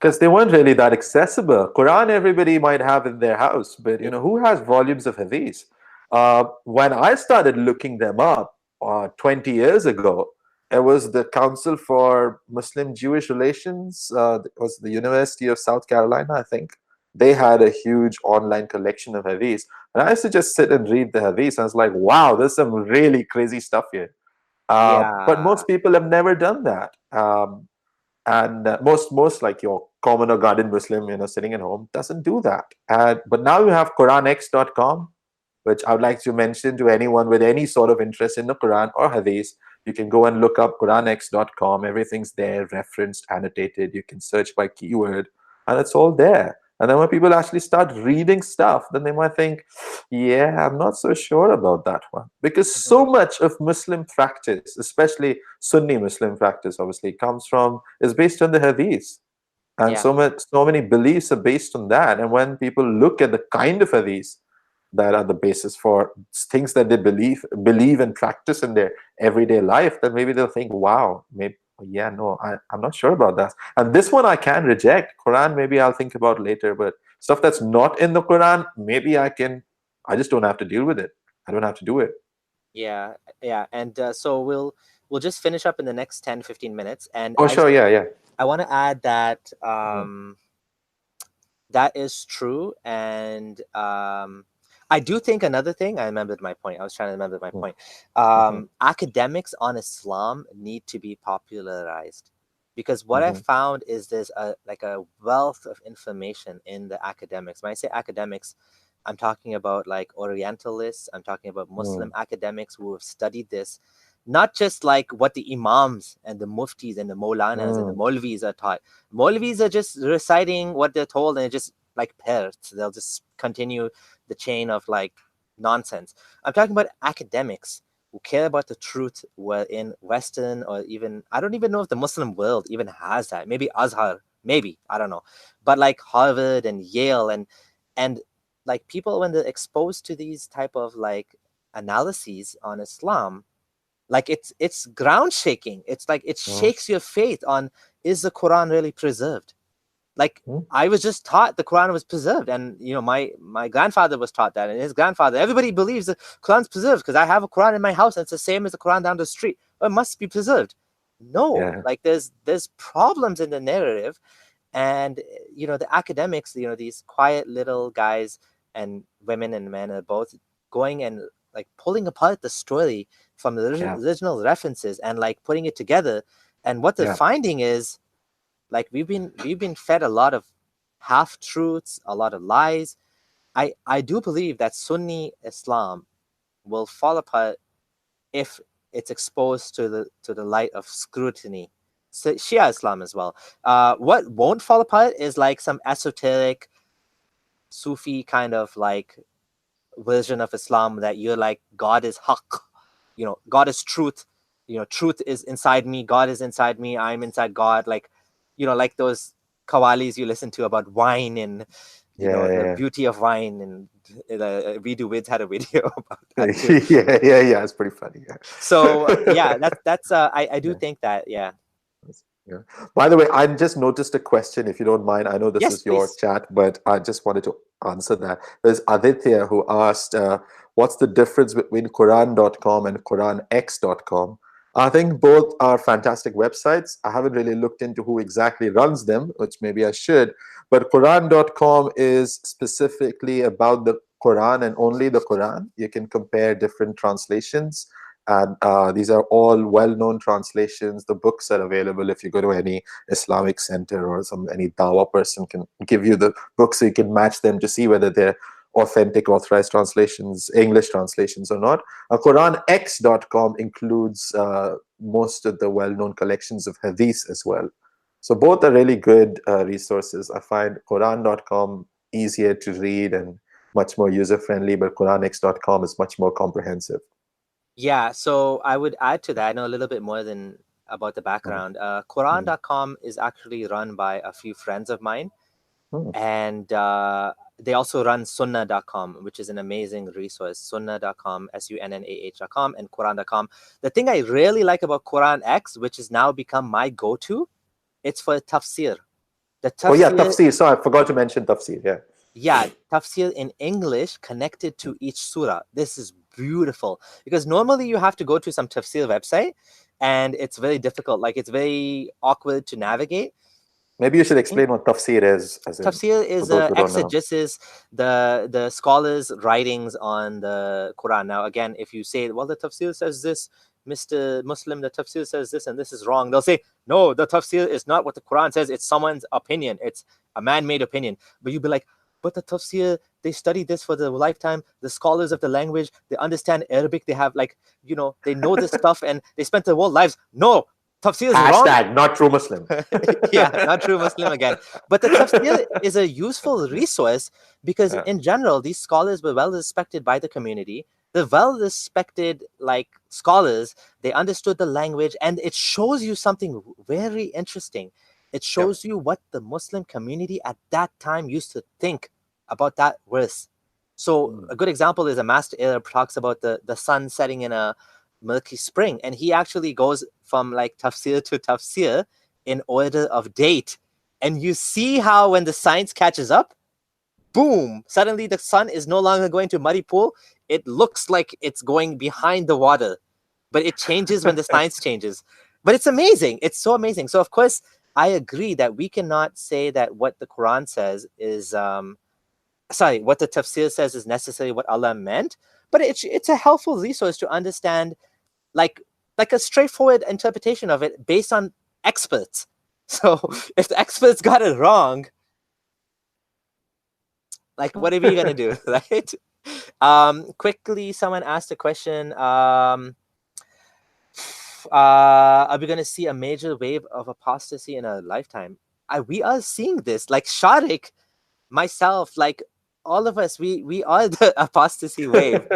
because they weren't really that accessible. Quran everybody might have in their house, but Yeah. who has volumes of hadith? When I started looking them up 20 years ago, it was the Council for Muslim Jewish Relations. It was the University of South Carolina, I think. They Yeah. had a huge online collection of hadith. And I used to just sit and read the hadith. I was like, wow, there's some really crazy stuff here. But Yeah. most people have never done that. And most like your common or garden Muslim, sitting at home doesn't do that. But now you have Quranex.com, which I would like to mention to anyone with any sort of interest in the Quran or Hadith. You can go and look up Quranex.com. Everything's there, referenced, annotated. You can search by keyword, and it's all there. And then when people actually start reading stuff, then they might think, yeah, I'm not so sure about that one. Because Mhm. so much of Muslim practice, especially Sunni Muslim practice, obviously, is based on the Hadith. And Yeah. so many beliefs are based on that. And when people look at the kind of Hadith that are the basis for things that they believe and practice in their everyday life, then maybe they'll think, wow, maybe, yeah, no, I'm not sure about that. And this one I can reject. Quran, maybe I'll think about later, but stuff that's not in the Quran, maybe I just don't have to deal with it. I don't have to do it. Yeah. Yeah. And so we'll just finish up in the next 10-15 minutes, and Oh, sure, yeah, yeah. I want to add that Mm, that is true. And I do think another thing, I remembered my point. I was trying to remember my mm, point. mhm, Academics on Islam need to be popularized, because what I mhm, found is there's a wealth of information in the academics. When I say academics, I'm talking about like Orientalists, I'm talking about Muslim mm, academics who have studied this, not just like what the imams and the muftis and the maulanas and the mm. molvis are taught. Molvis are just reciting what they're told, and it just like parrots. They'll just continue the chain of like nonsense. I'm talking about academics who care about the truth, were in Western, or even, I don't even know if the Muslim world even has that. Maybe Azhar, maybe, I don't know. But like Harvard and Yale, and like people, when they're exposed to these type of like analyses on Islam, like it's ground shaking. It's like it Mm, shakes your faith on, is the Quran really preserved? Like, mm. I was just taught the Quran was preserved, and my grandfather was taught that, and his grandfather. Everybody believes the Quran's preserved because I have a Quran in my house, and it's the same as the Quran down the street. Well, it must be preserved. No, Yeah, like there's problems in the narrative, and the academics, these quiet little guys and women and men are both going and like pulling apart the story from the yeah, original references and like putting it together. And what they're yeah, finding is, like, we've been fed a lot of half truths, a lot of lies. I do believe that Sunni Islam will fall apart if it's exposed to the light of scrutiny. So Shia Islam as well. What won't fall apart is like some esoteric Sufi kind of like version of Islam, that you're like, God is haqq, God is truth, truth is inside me, God is inside me, I'm inside God. Like, like those kawalis you listen to about wine and you know, the yeah. beauty of wine, and We Do Wids had a video about that too. Yeah. It's pretty funny. Yeah. So yeah, that's I do think that, yeah. Yeah. By the way, I just noticed a question, if you don't mind. I know this Yes, is your please. chat, but I just wanted to answer that. There's Aditya who asked, what's the difference between Quran.com and QuranX.com? I think both are fantastic websites. I haven't really looked into who exactly runs them, which maybe I should. But Quran.com is specifically about the Quran and only the Quran. You can compare different translations, and these are all well-known translations. The books are available. If you go to any Islamic center or any Dawah person can give you the books, so you can match them to see whether they're authentic, authorized translations, English translations or not. QuranX.com includes most of the well-known collections of hadith as well. So both are really good resources. I find Quran.com easier to read and much more user-friendly, but QuranX.com is much more comprehensive. Yeah, so I would add to that. I know a little bit more than about the background. Quran.com is actually run by a few friends of mine, and they also run Sunnah.com, which is an amazing resource. Sunnah.com, Sunnah.com, and Quran.com. The thing I really like about Quran X, which has now become my go-to, it's for tafsir. The Oh yeah, tafsir, tafsir. So I forgot to mention tafsir. Yeah. yeah, tafsir in English connected to each surah. This is beautiful, because normally you have to go to some tafsir website and it's very difficult. Like, it's very awkward to navigate. Maybe you should explain what tafsir is, as in, Tafsir for is those who don't know. exegesis, the scholars' writings on the Quran. Now, again, if you say, well, the tafsir says this, Mr. Muslim, the tafsir says this and this is wrong, they'll say, no, the tafsir is not what the Quran says. It's someone's opinion. It's a man-made opinion. But you'd be like, but the tafsir, they study this for their lifetime. The scholars of the language, they understand Arabic. They have, like, you know, they know this stuff and they spent their whole lives. No, tafsir is wrong. Hashtag not true Muslim. Yeah, not true Muslim again. But the tafsir is a useful resource because in general, these scholars were well respected by the community. The well respected, like, scholars, they understood the language, and it shows you something very interesting. It shows you what the Muslim community at that time used to think about that verse. So a good example is a master Arab talks about the sun setting in a milky spring, and he actually goes from, like, tafsir to tafsir in order of date. And you see how when the science catches up, boom, suddenly the sun is no longer going to muddy pool. It looks like it's going behind the water, but it changes when the science changes. But it's amazing. It's so amazing. So of course, I agree that we cannot say that what the Quran says is what the tafsir says is necessarily what Allah meant, but it's a helpful resource to understand, like a straightforward interpretation of it based on experts. So if the experts got it wrong, like, what are we gonna do, right? Quickly, someone asked a question. Are we gonna see a major wave of apostasy in our lifetime? We are seeing this. Like Shariq, myself, like all of us, we are the apostasy wave.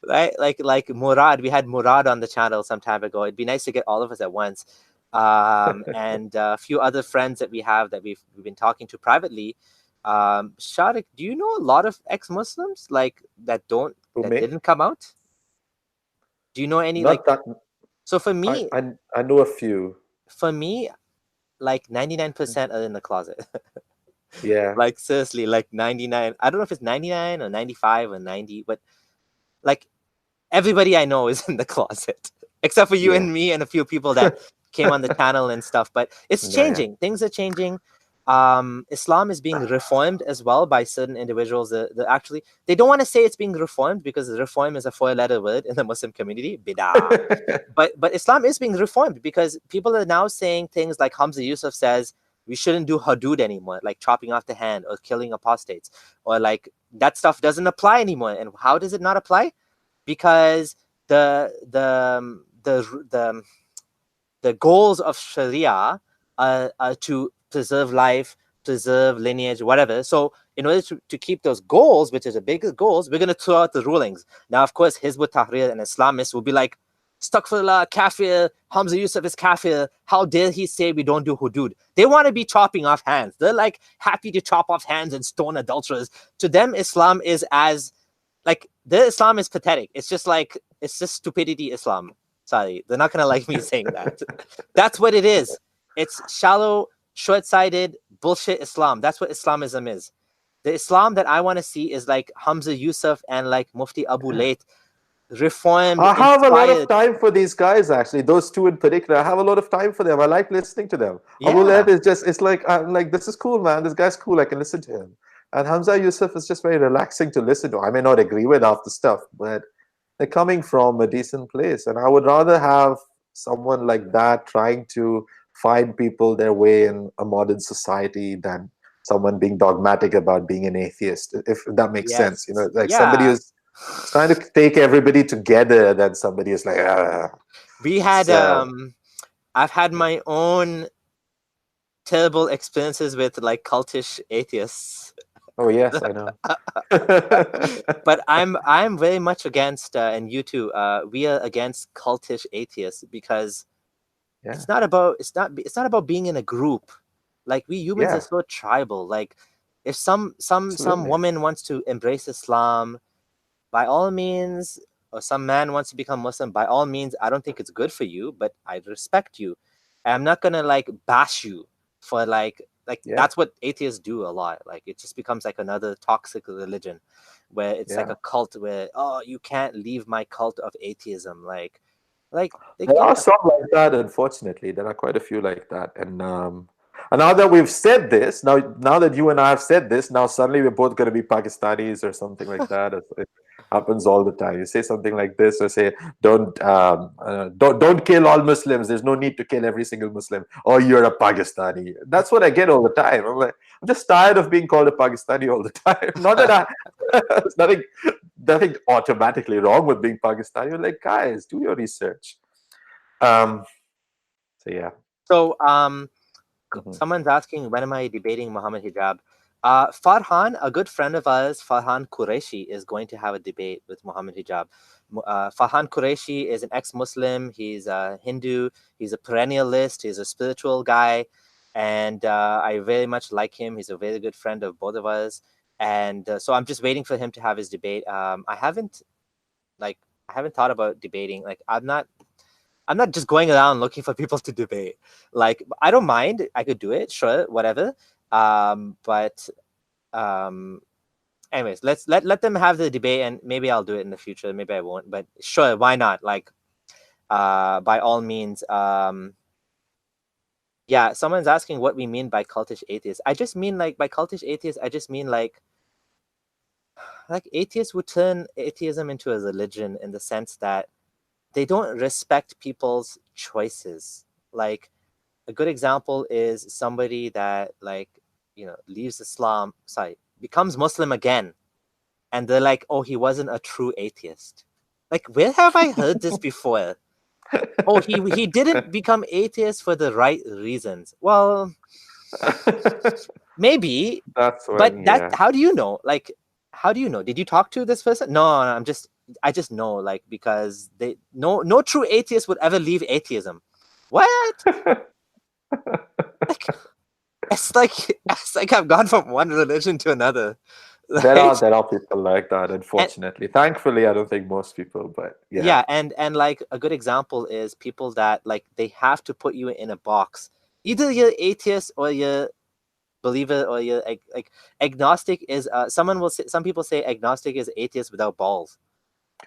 Right? Like Murad, we had Murad on the channel some time ago. It'd be nice to get all of us at once. And a few other friends that we have that we've been talking to privately. Shariq, do you know a lot of ex-Muslims, like, that didn't come out? Do you know any, like? Not that. So for me, I know a few. Like 99% are in the closet. Yeah. Like, seriously, like 99. I don't know if it's 99 or 95 or 90, but like everybody I know is in the closet, except for you and me and a few people that came on the channel and stuff. But it's changing. Things are changing. Islam is being reformed as well by certain individuals. Actually, they don't want to say it's being reformed because reform is a 4-letter word in the Muslim community, bid'ah. But Islam is being reformed because people are now saying things like Hamza Yusuf says we shouldn't do hudud anymore, like chopping off the hand or killing apostates, or like that stuff doesn't apply anymore. And how does it not apply? Because the goals of Sharia are to preserve life, preserve lineage, whatever. So in order to keep those goals, which is the bigger goals, we're going to throw out the rulings. Now, of course, Hizb ut-Tahrir and Islamists will be like, Astaghfirullah, kafir, Hamza Yusuf is kafir. How dare he say we don't do hudud? They want to be chopping off hands. They're like happy to chop off hands and stone adulterers. To them, Islam is as like their Islam is pathetic. It's just stupidity Islam. Sorry, they're not gonna like me saying that. That's what it is. It's shallow, short-sighted bullshit Islam. That's what Islamism is. The Islam that I want to see is like Hamza Yusuf and like Mufti Abu Layth, reformed, I have a lot of inspired. time for these guys, actually. Those two in particular, I have a lot of time for them. I like listening to them. Abu Yeah. Layth is just, it's like, I'm like, this is cool, man. This guy's cool. I can listen to him. And Hamza Yusuf is just very relaxing to listen to. I may not agree with half the stuff, but they're coming from a decent place. And I would rather have someone like that trying to find people their way in a modern society than someone being dogmatic about being an atheist, if that makes sense. You know, like somebody Yeah. who's trying to take everybody together, then somebody is like, ah. We had So, I've had my own terrible experiences with like cultish atheists. oh yes, I know. But I'm very much against and you too, we are against cultish atheists because Yeah, it's not about being in a group. Like we humans yeah, are so tribal. Like if some absolutely. woman wants to embrace Islam, by all means, or some man wants to become Muslim, by all means, I don't think it's good for you, but I respect you. And I'm not gonna like bash you for like Yeah, that's what atheists do a lot. Like it just becomes like another toxic religion where it's like yeah. a cult where, oh, you can't leave my cult of atheism. Like they There can't. are some like that, unfortunately. There are quite a few like that. And now that we've said this, now that you and I have said this, now suddenly we're both going to be Pakistanis or something like that. It happens all the time. You say something like this, or say, don't kill all Muslims. There's no need to kill every single Muslim. Or you're a Pakistani. That's what I get all the time. I'm like, I'm just tired of being called a Pakistani all the time. Not that there's nothing automatically wrong with being Pakistani. You're like, guys, do your research. Um, so yeah. So Mhm. someone's asking, when am I debating Muhammad Hijab? Farhan, a good friend of ours, Farhan Qureshi, is going to have a debate with Muhammad Hijab. Farhan Qureshi is an ex-Muslim. He's a Hindu. He's a perennialist. He's a spiritual guy. And I very much like him. He's a very good friend of both of us. And so I'm just waiting for him to have his debate. I haven't thought about debating. Like I'm not just going around looking for people to debate. Like, I don't mind. I could do it. Sure, whatever. But anyways, let them have the debate, and maybe I'll do it in the future. Maybe I won't. But sure, why not? Like, by all means. Yeah, someone's asking what we mean by cultish atheists. I just mean like by cultish atheists, I just mean like atheists would turn atheism into a religion in the sense that they don't respect people's choices. Like a good example is somebody that leaves Islam, becomes Muslim again, and they're like, oh, he wasn't a true atheist. Like, where have I heard this before? Oh, he didn't become atheist for the right reasons. Well, maybe, That's but when, yeah. how do you know? Like, how do you know? Did you talk to this person? No, I just know, like, because no true atheist would ever leave atheism. What? Like, it's like I've gone from one religion to another. There Right? are people like that, And unfortunately. Thankfully, I don't think most people, but yeah. yeah, and like a good example is people that like they have to put you in a box. Either you're atheist or you're believer or you're like agnostic is some people say agnostic is atheist without balls.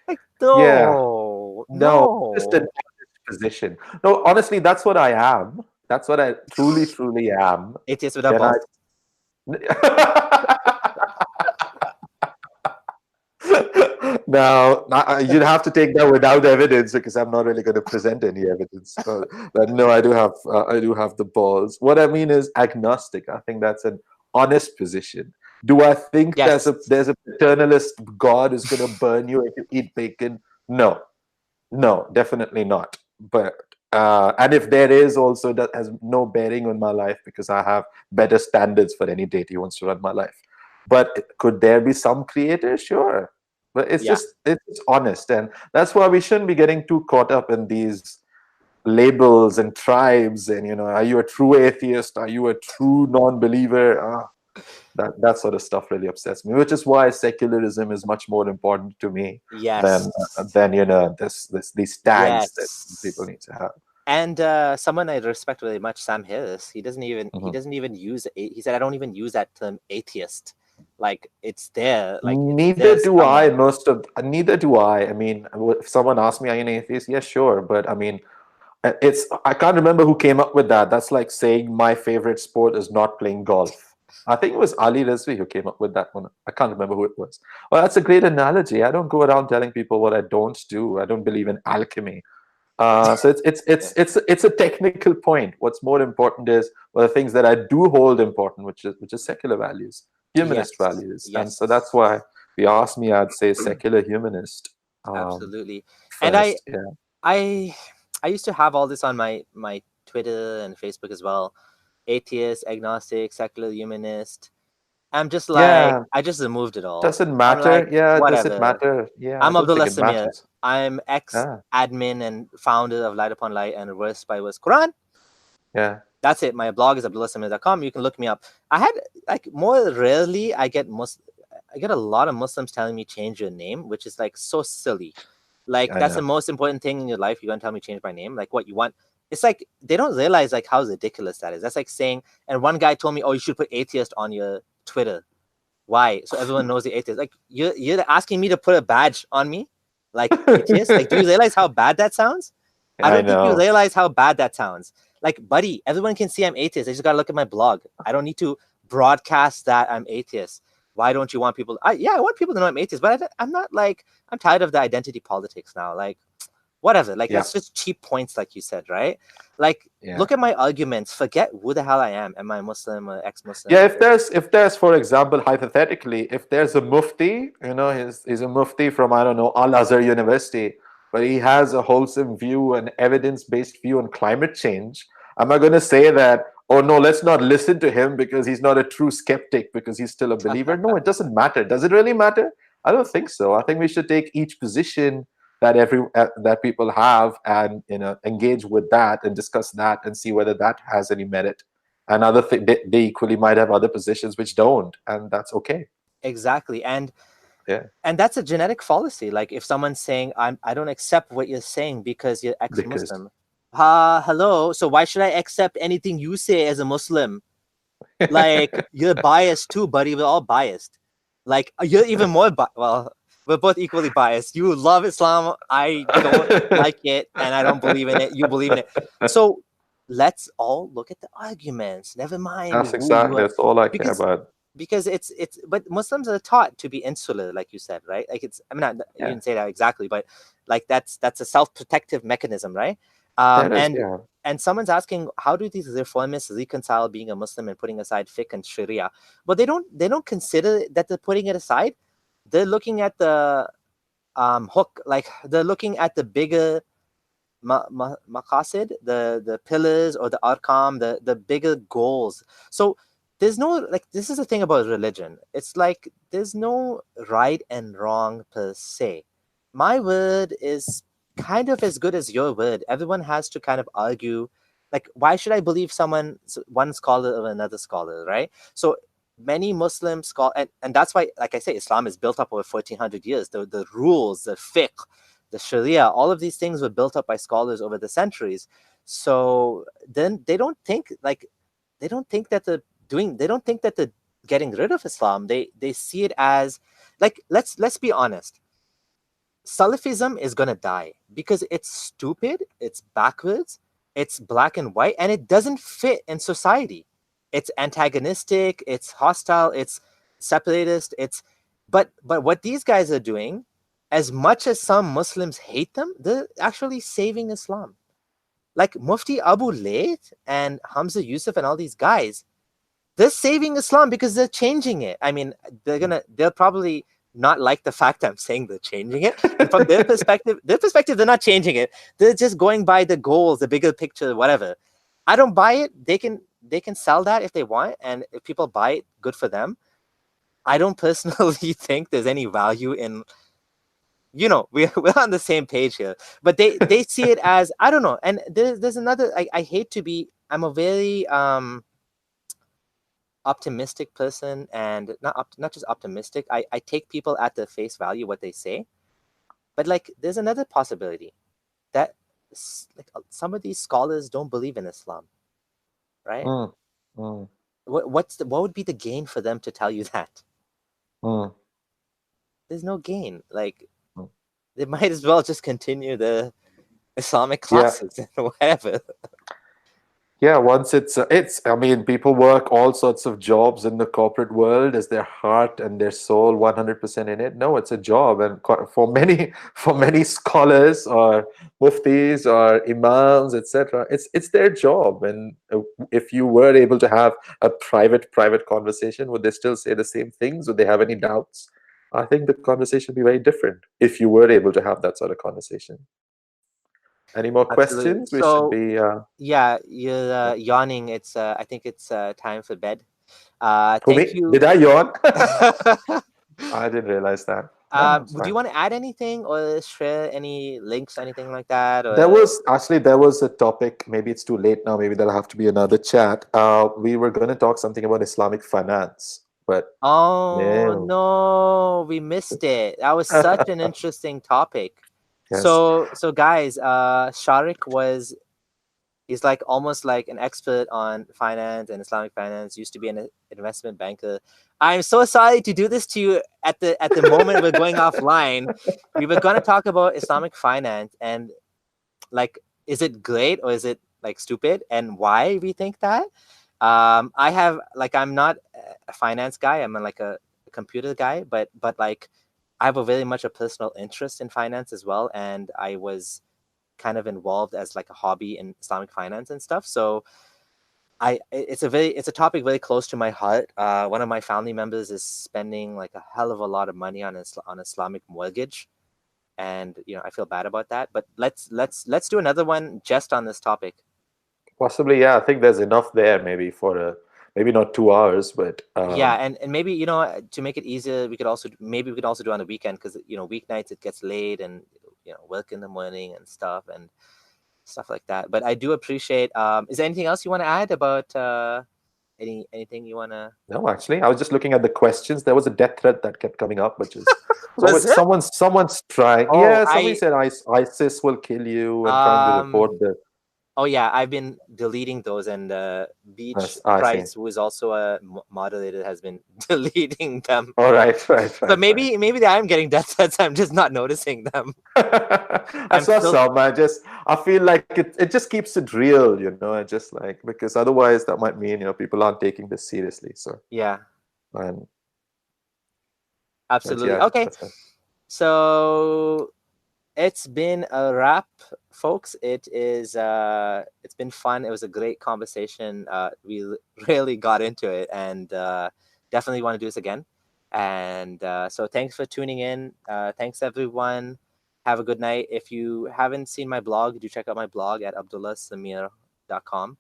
Like, Yeah. no, No, just an no. honest position. No, honestly, that's what I am. That's what I truly, truly am. Atheist without Then I balls. now, you'd have to take that without evidence because I'm not really going to present any evidence. But no, I do have the balls. What I mean is agnostic. I think that's an honest position. Do I think there's Yes. a paternalist God who's going to burn you if you eat bacon? No, no, definitely not. But and if there is, also that has no bearing on my life because I have better standards for any deity who wants to run my life. But could there be some creator? Sure. but it's Yeah. just it's honest, and that's why we shouldn't be getting too caught up in these labels and tribes, and are you a true atheist, are you a true non-believer? That sort of stuff really upsets me, which is why secularism is much more important to me than Yes. these tags that people Yes. need to have. And someone I respect really much, Sam Harris, he doesn't even use he said, I don't even use that term atheist. Like it's there, like it's there Neither do I. somewhere. Neither do I. I mean, if someone asks me, "Are you an atheist?" Yeah, sure. But I mean, I can't remember who came up with that. That's like saying my favorite sport is not playing golf. I think it was Ali Rizvi who came up with that one. I can't remember who it was. Well, that's a great analogy. I don't go around telling people what I don't do. I don't believe in alchemy. So it's a technical point. What's more important is the things that I do hold important, which is secular values, humanist Yes. values, and so that's Yes. why if you ask me, I'd say secular humanist Absolutely. And first. Yeah, I I used to have all this on my Twitter and Facebook as well. Atheist, agnostic, secular humanist. I'm just like, yeah. I just removed it all. Does it I'm like, matter? Yeah, does it whatever. matter? Yeah, I I'm don't Abdullah think it Samir. matters. I'm ex Yeah, admin and founder of Light Upon Light and Verse by Verse Quran. yeah, That's it. My blog is abdullahsamir.com. You can look me up. I had like more rarely I get a lot of Muslims telling me change your name, which is like so silly. Like I that's the know. most important thing in your life. You're gonna tell me change my name? Like what you want? It's like they don't realize like how ridiculous that is. That's like saying, and one guy told me, oh, you should put atheist on your Twitter. Why? So everyone knows the atheist. Like you're asking me to put a badge on me, like atheist. Like, do you realize how bad that sounds? I I don't think you know. realize how bad that sounds. Like, buddy, everyone can see I'm atheist. They just gotta look at my blog. I don't need to broadcast that I'm atheist. Why don't you want people? I want people to know I'm atheist, but I'm not like I'm tired of the identity politics now. Like, whatever. Like, Yeah, that's just cheap points, like you said, right? Like, yeah. look at my arguments. Forget who the hell I am. Am I Muslim or ex-Muslim? Yeah, if there's for example, hypothetically, if there's a mufti, he's a mufti from, I don't know, Al Azhar University, but he has a wholesome view, an evidence-based view on climate change, am I going to say that, oh no, let's not listen to him because he's not a true skeptic because he's still a believer? No, it doesn't matter. Does it really matter? I don't think so. I think we should take each position that people have, and engage with that and discuss that and see whether that has any merit. And other they equally might have other positions which don't, and that's okay. Exactly. Yeah, And that's a genetic fallacy. Like if someone's saying I don't accept what you're saying because you're because ex-Muslim. Hello. So why should I accept anything you say as a Muslim? Like you're biased too, buddy. We're all biased. Like you're even more well, we're both equally biased. You love Islam. I don't like it and I don't believe in it. You believe in it. So let's all look at the arguments. Never mind that's who you exactly are, that's all I care because about. it's but Muslims are taught to be insular, like you said, right? Like it's, I mean, not, you Yeah, didn't say that exactly, but like that's a self-protective mechanism, right? that is. And Yeah, someone's asking, how do these reformists reconcile being a Muslim and putting aside fiqh and Sharia? But they don't consider that they're putting it aside. They're looking at the hook, like they're looking at the bigger maqasid, the pillars or the arqam, the bigger goals. So there's no, like, this is the thing about religion. It's like there's no right and wrong per se. My word is kind of as good as your word. Everyone has to kind of argue, like, why should I believe one scholar or another scholar, right? So many Muslim scholars, and that's why, like I say, Islam is built up over 1400 years. The rules, the fiqh, the Sharia, all of these things were built up by scholars over the centuries. So then they don't think that they don't think that they're getting rid of Islam. They see it as, like, let's be honest. Salafism is gonna die because it's stupid, it's backwards, it's black and white, and it doesn't fit in society. It's antagonistic, it's hostile, it's separatist, it's but what these guys are doing, as much as some Muslims hate them, they're actually saving Islam. Like Mufti Abu Layth and Hamza Yusuf and all these guys, they're saving Islam because they're changing it. I mean, they'll probably not like the fact I'm saying they're changing it. And from their perspective, they're not changing it. They're just going by the goals, the bigger picture, whatever. I don't buy it. They can sell that if they want, and if people buy it, good for them. I don't personally think there's any value in we're on the same page here. But they see it as, I don't know. And there's another. I hate to be. I'm a very optimistic person, and not just optimistic. I take people at their face value, what they say. But like, there's another possibility that like some of these scholars don't believe in Islam, right? Mm, mm, What would be the gain for them to tell you that? mm, There's no gain. Like, mm. they might as well just continue the Islamic Yeah. classes and whatever. Yeah, once I mean, people work all sorts of jobs in the corporate world. Is their heart and their soul 100% in it? No, it's a job. And for many, for many scholars or muftis or imams, etc., it's their job. And if you were able to have a private conversation, would they still say the same things? Would they have any doubts? I think the conversation would be very different if you were able to have that sort of conversation. Any more Absolutely. questions? We should So be. yeah, you're Yeah. yawning. It's I think it's time for bed. For Thank me, you. did I yawn? I didn't realize that. No, it's Would you fine. want to add anything or share any links, anything like that? Or There was a topic. Maybe it's too late now. Maybe there'll have to be another chat. We were going to talk something about Islamic finance, but oh no. no, we missed it. That was such an interesting topic. Yes. So guys, Shariq he's like almost like an expert on finance and Islamic finance. Used to be an investment banker. I'm so sorry to do this to you at the moment we're going offline. We were going to talk about Islamic finance and like, is it great or is it like stupid, and why we think that. I have like, I'm not a finance guy. I'm like a computer guy, but like, I have a very much a personal interest in finance as well, and I was kind of involved as like a hobby in Islamic finance and stuff. So it's a topic very close to my heart. One of my family members is spending like a hell of a lot of money on on Islamic mortgage, and I feel bad about that. But let's do another one just on this topic. Possibly, yeah. I think there's enough there, maybe for maybe not 2 hours, but Yeah, and maybe to make it easier, maybe we could also do on the weekend, because weeknights it gets late, and work in the morning and stuff like that. But I do appreciate. Is there anything else you want to add about anything you want to? no, actually, I was just looking at the questions. There was a death threat that kept coming up, which is Was it? someone's trying. Oh, Yeah, somebody said ISIS will kill you and trying to um, report the. oh yeah, I've been deleting those, and Beach Yes, I see. Price, who is also a moderator, has been deleting them. All right, right, So right, right. maybe I am getting death threats. I'm just not noticing them. I I'm saw still some. I feel like it just keeps it real, I just like, because otherwise that might mean, people aren't taking this seriously. So, yeah, and but absolutely. yeah, Okay, that's fine. so it's been a wrap, folks. It's been fun. It was a great conversation. We really got into it, and definitely want to do this again. And so thanks for tuning in. Thanks everyone. Have a good night. If you haven't seen my blog, do check out my blog at abdullahsamir.com.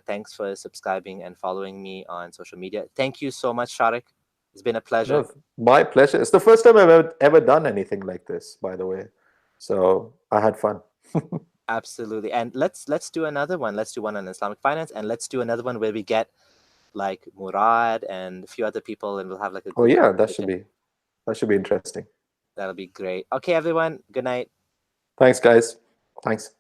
Thanks for subscribing and following me on social media. Thank you so much, Shariq. It's been a pleasure. No, my pleasure. It's the first time I've ever done anything like this, by the way. So I had fun. Absolutely. And let's do another one. Let's do one on Islamic finance, and let's do another one where we get like Murad and a few other people, and we'll have like a Oh group yeah, conversation. that should be interesting. That'll be great. Okay, everyone. Good night. Thanks, guys. Thanks.